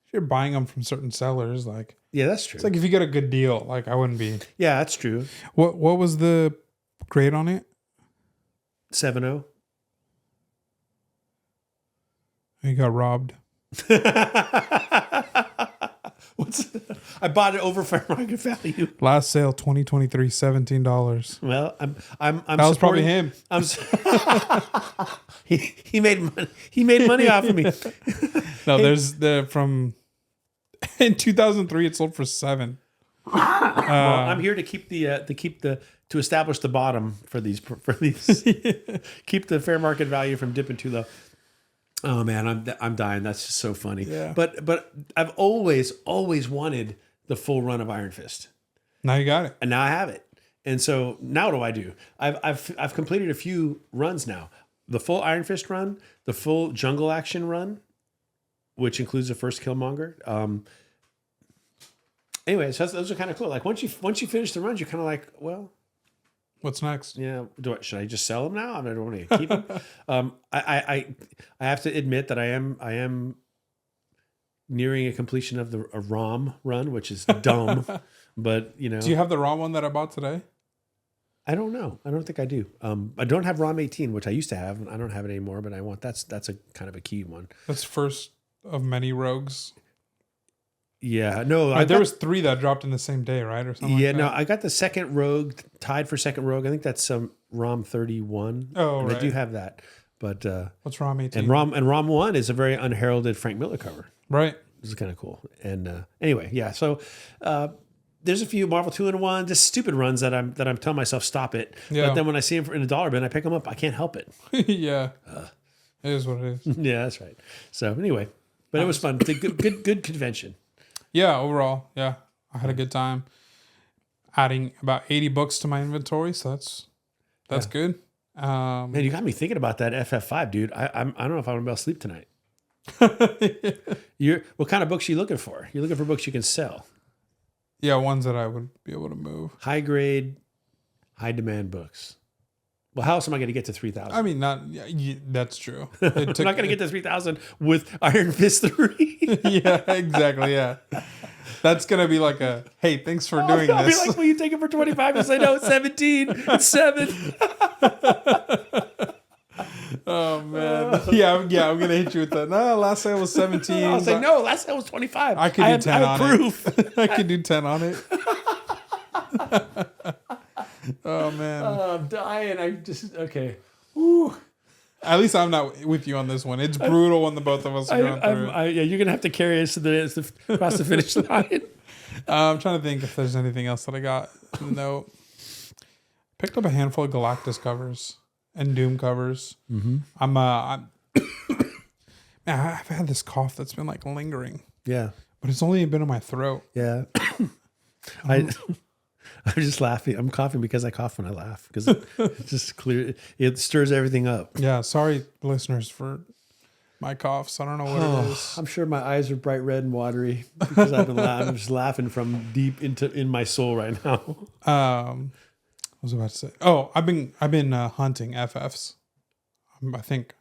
if you're buying them from certain sellers, like. Yeah, that's true. It's like if you get a good deal, like I wouldn't be. Yeah, that's true. What was the grade on it? 7.0. You got robbed. I bought it over fair market value. Last sale 2023, $17. Well, I'm that was probably him. He made money. He made money off of me. No, there's from in 2003 it sold for $7. Well, I'm here to keep to establish the bottom for these keep the fair market value from dipping too low. Oh man, I'm dying. That's just so funny. Yeah. But I've always wanted the full run of Iron Fist, Now you got it. and now I have it. And so now what do? I've completed a few runs now. The full Iron Fist run, the full Jungle Action run, which includes the first Killmonger. Anyway, so those are kind of cool. Like once you finish the runs, you're kind of like, well, What's next? yeah, should I just sell them now? I mean, I don't want to keep them. I have to admit that I am nearing a completion of a ROM run, which is dumb, but you know. Do you have the raw one that I bought today? I don't know. I don't think I do. I don't have ROM 18, which I used to have. I don't have it anymore, but I want that's a kind of a key one. That's first of many rogues. Yeah, no, There was 3 that dropped in the same day, right, or something? Yeah, like no, that. I got the second Rogue tied for second Rogue. I think that's some ROM 31. Oh, and right. I do have that, but What's ROM 18? and ROM 1 is a very unheralded Frank Miller cover. Right. This is kind of cool. And anyway, yeah. So there's a few Marvel 2-in-1, just stupid runs that I'm telling myself stop it. Yeah. But then when I see them in a dollar bin, I pick them up. I can't help it. Yeah. It is what it is. Yeah, that's right. So anyway, but it was fun. It's a good convention. Yeah, overall, yeah. I had a good time. Adding about 80 books to my inventory, so that's good. Man, you got me thinking about that FF5, dude. I don't know if I'm gonna be able to sleep tonight. What kind of books are you looking for? You're looking for books you can sell. Yeah, ones that I would be able to move. High grade, high demand books. Well, how else am I going to get to 3,000? I mean, that's true. I'm not going to get to 3,000 with Iron Fist 3. Yeah, exactly. Yeah. That's going to be like a, hey, thanks for doing I'll this. be like, will you take it for 25? You'll say, no, it's 17. It's 7. Oh, man. Yeah, I'm going to hit you with that. No, last sale was 17. I'll say, no, last time was 25. I could do 10 have on proof. it. I could do 10 on it. Oh, man. I'm dying. Okay. At least I'm not with you on this one. It's brutal when the both of us are going through. Yeah, you're going to have to carry us across the finish line. I'm trying to think if there's anything else that I got. No. Picked up a handful of Galactus covers and Doom covers. Mm-hmm. Man, I've had this cough that's been like lingering, Yeah. but it's only been in my throat. Yeah. I'm just laughing. I'm coughing because I cough when I laugh because it's just clear. It stirs everything up. Yeah, sorry, listeners, for my coughs. I don't know what it is. I'm sure my eyes are bright red and watery because I'm just laughing from deep in my soul right now. What was I about to say? Oh, I've been hunting FFs. I think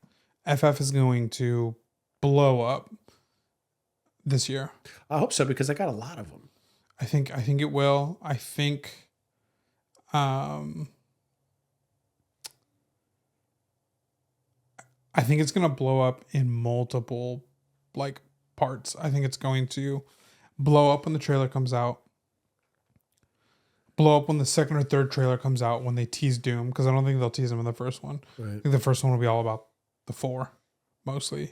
FF is going to blow up this year. I hope so because I got a lot of them. I think it will. I think it's going to blow up in multiple like parts. I think it's going to blow up when the trailer comes out. Blow up when the second or third trailer comes out when they tease Doom, because I don't think they'll tease him in the first one. Right. I think the first one will be all about the 4 mostly.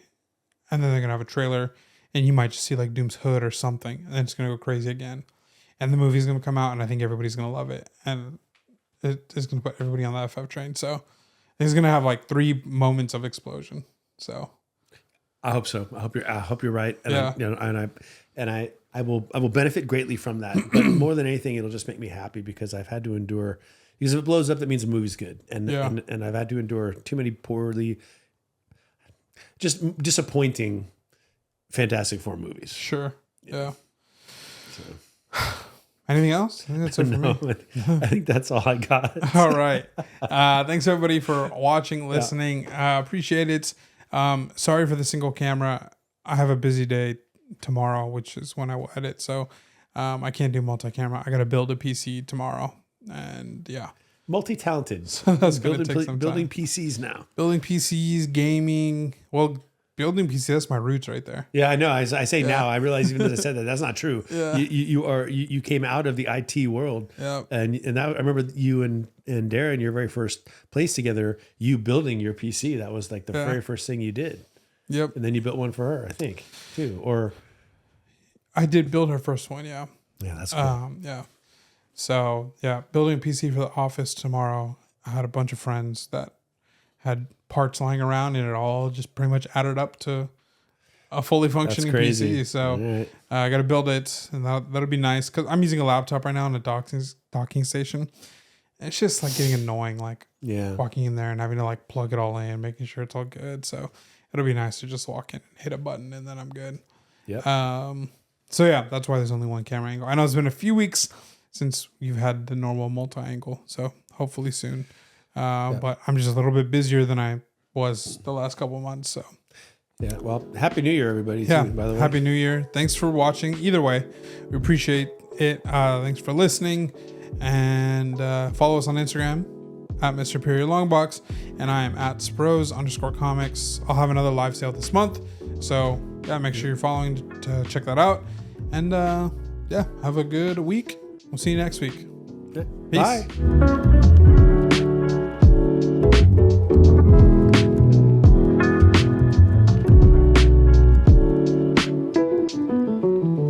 And then they're going to have a trailer and you might just see like Doom's hood or something, and then it's going to go crazy again. And the movie's going to come out, and I think everybody's going to love it. And it is going to put everybody on the FF train. So it's going to have like 3 moments of explosion. So I hope so. I hope you're right. And Yeah. I will benefit greatly from that. But more than anything, it'll just make me happy because I've had to endure. Because if it blows up, that means the movie's good. And I've had to endure too many poorly, just disappointing Fantastic Four movies. sure. Yeah. Anything else? I think that's it for me. I think that's all I got. All right. Thanks everybody for watching, listening. Appreciate it. Sorry for the single camera. I have a busy day tomorrow, which is when I will edit. So I can't do multi-camera. I got to build a PC tomorrow. And yeah. Multi-talented. That's going to take some building time. PCs now. Building PCs, gaming. Well, building PC, that's my roots right there. Yeah, I know. I say now. I realize even as I said that, that's not true. Yeah. You came out of the IT world. Yeah. And that, I remember you and Darren, your very first place together, you building your PC. That was like the very first thing you did. Yep. And then you built one for her, I think, too. Or I did build her first one, yeah. Yeah, that's cool. Yeah. So yeah, building a PC for the office tomorrow. I had a bunch of friends that had parts lying around, and it all just pretty much added up to a fully functioning crazy. PC. So All right. I got to build it, and that'll be nice because I'm using a laptop right now on a docking station. And it's just like getting annoying, like Yeah. walking in there and having to like plug it all in, making sure it's all good. So it'll be nice to just walk in, hit a button, and then I'm good. Yep. So yeah, that's why there's only one camera angle. I know it's been a few weeks since you've had the normal multi-angle, so hopefully soon. But I'm just a little bit busier than I was the last couple of months. So Yeah. Well, Happy New Year, everybody. yeah, Too, by the way. Happy New Year. Thanks for watching. Either way, we appreciate it. Thanks for listening, and follow us on Instagram at Mr. Period Longbox, and I am at Spros_comics. I'll have another live sale this month, so yeah, make sure you're following to check that out. And yeah, have a good week. We'll see you next week. Okay. Peace. Bye.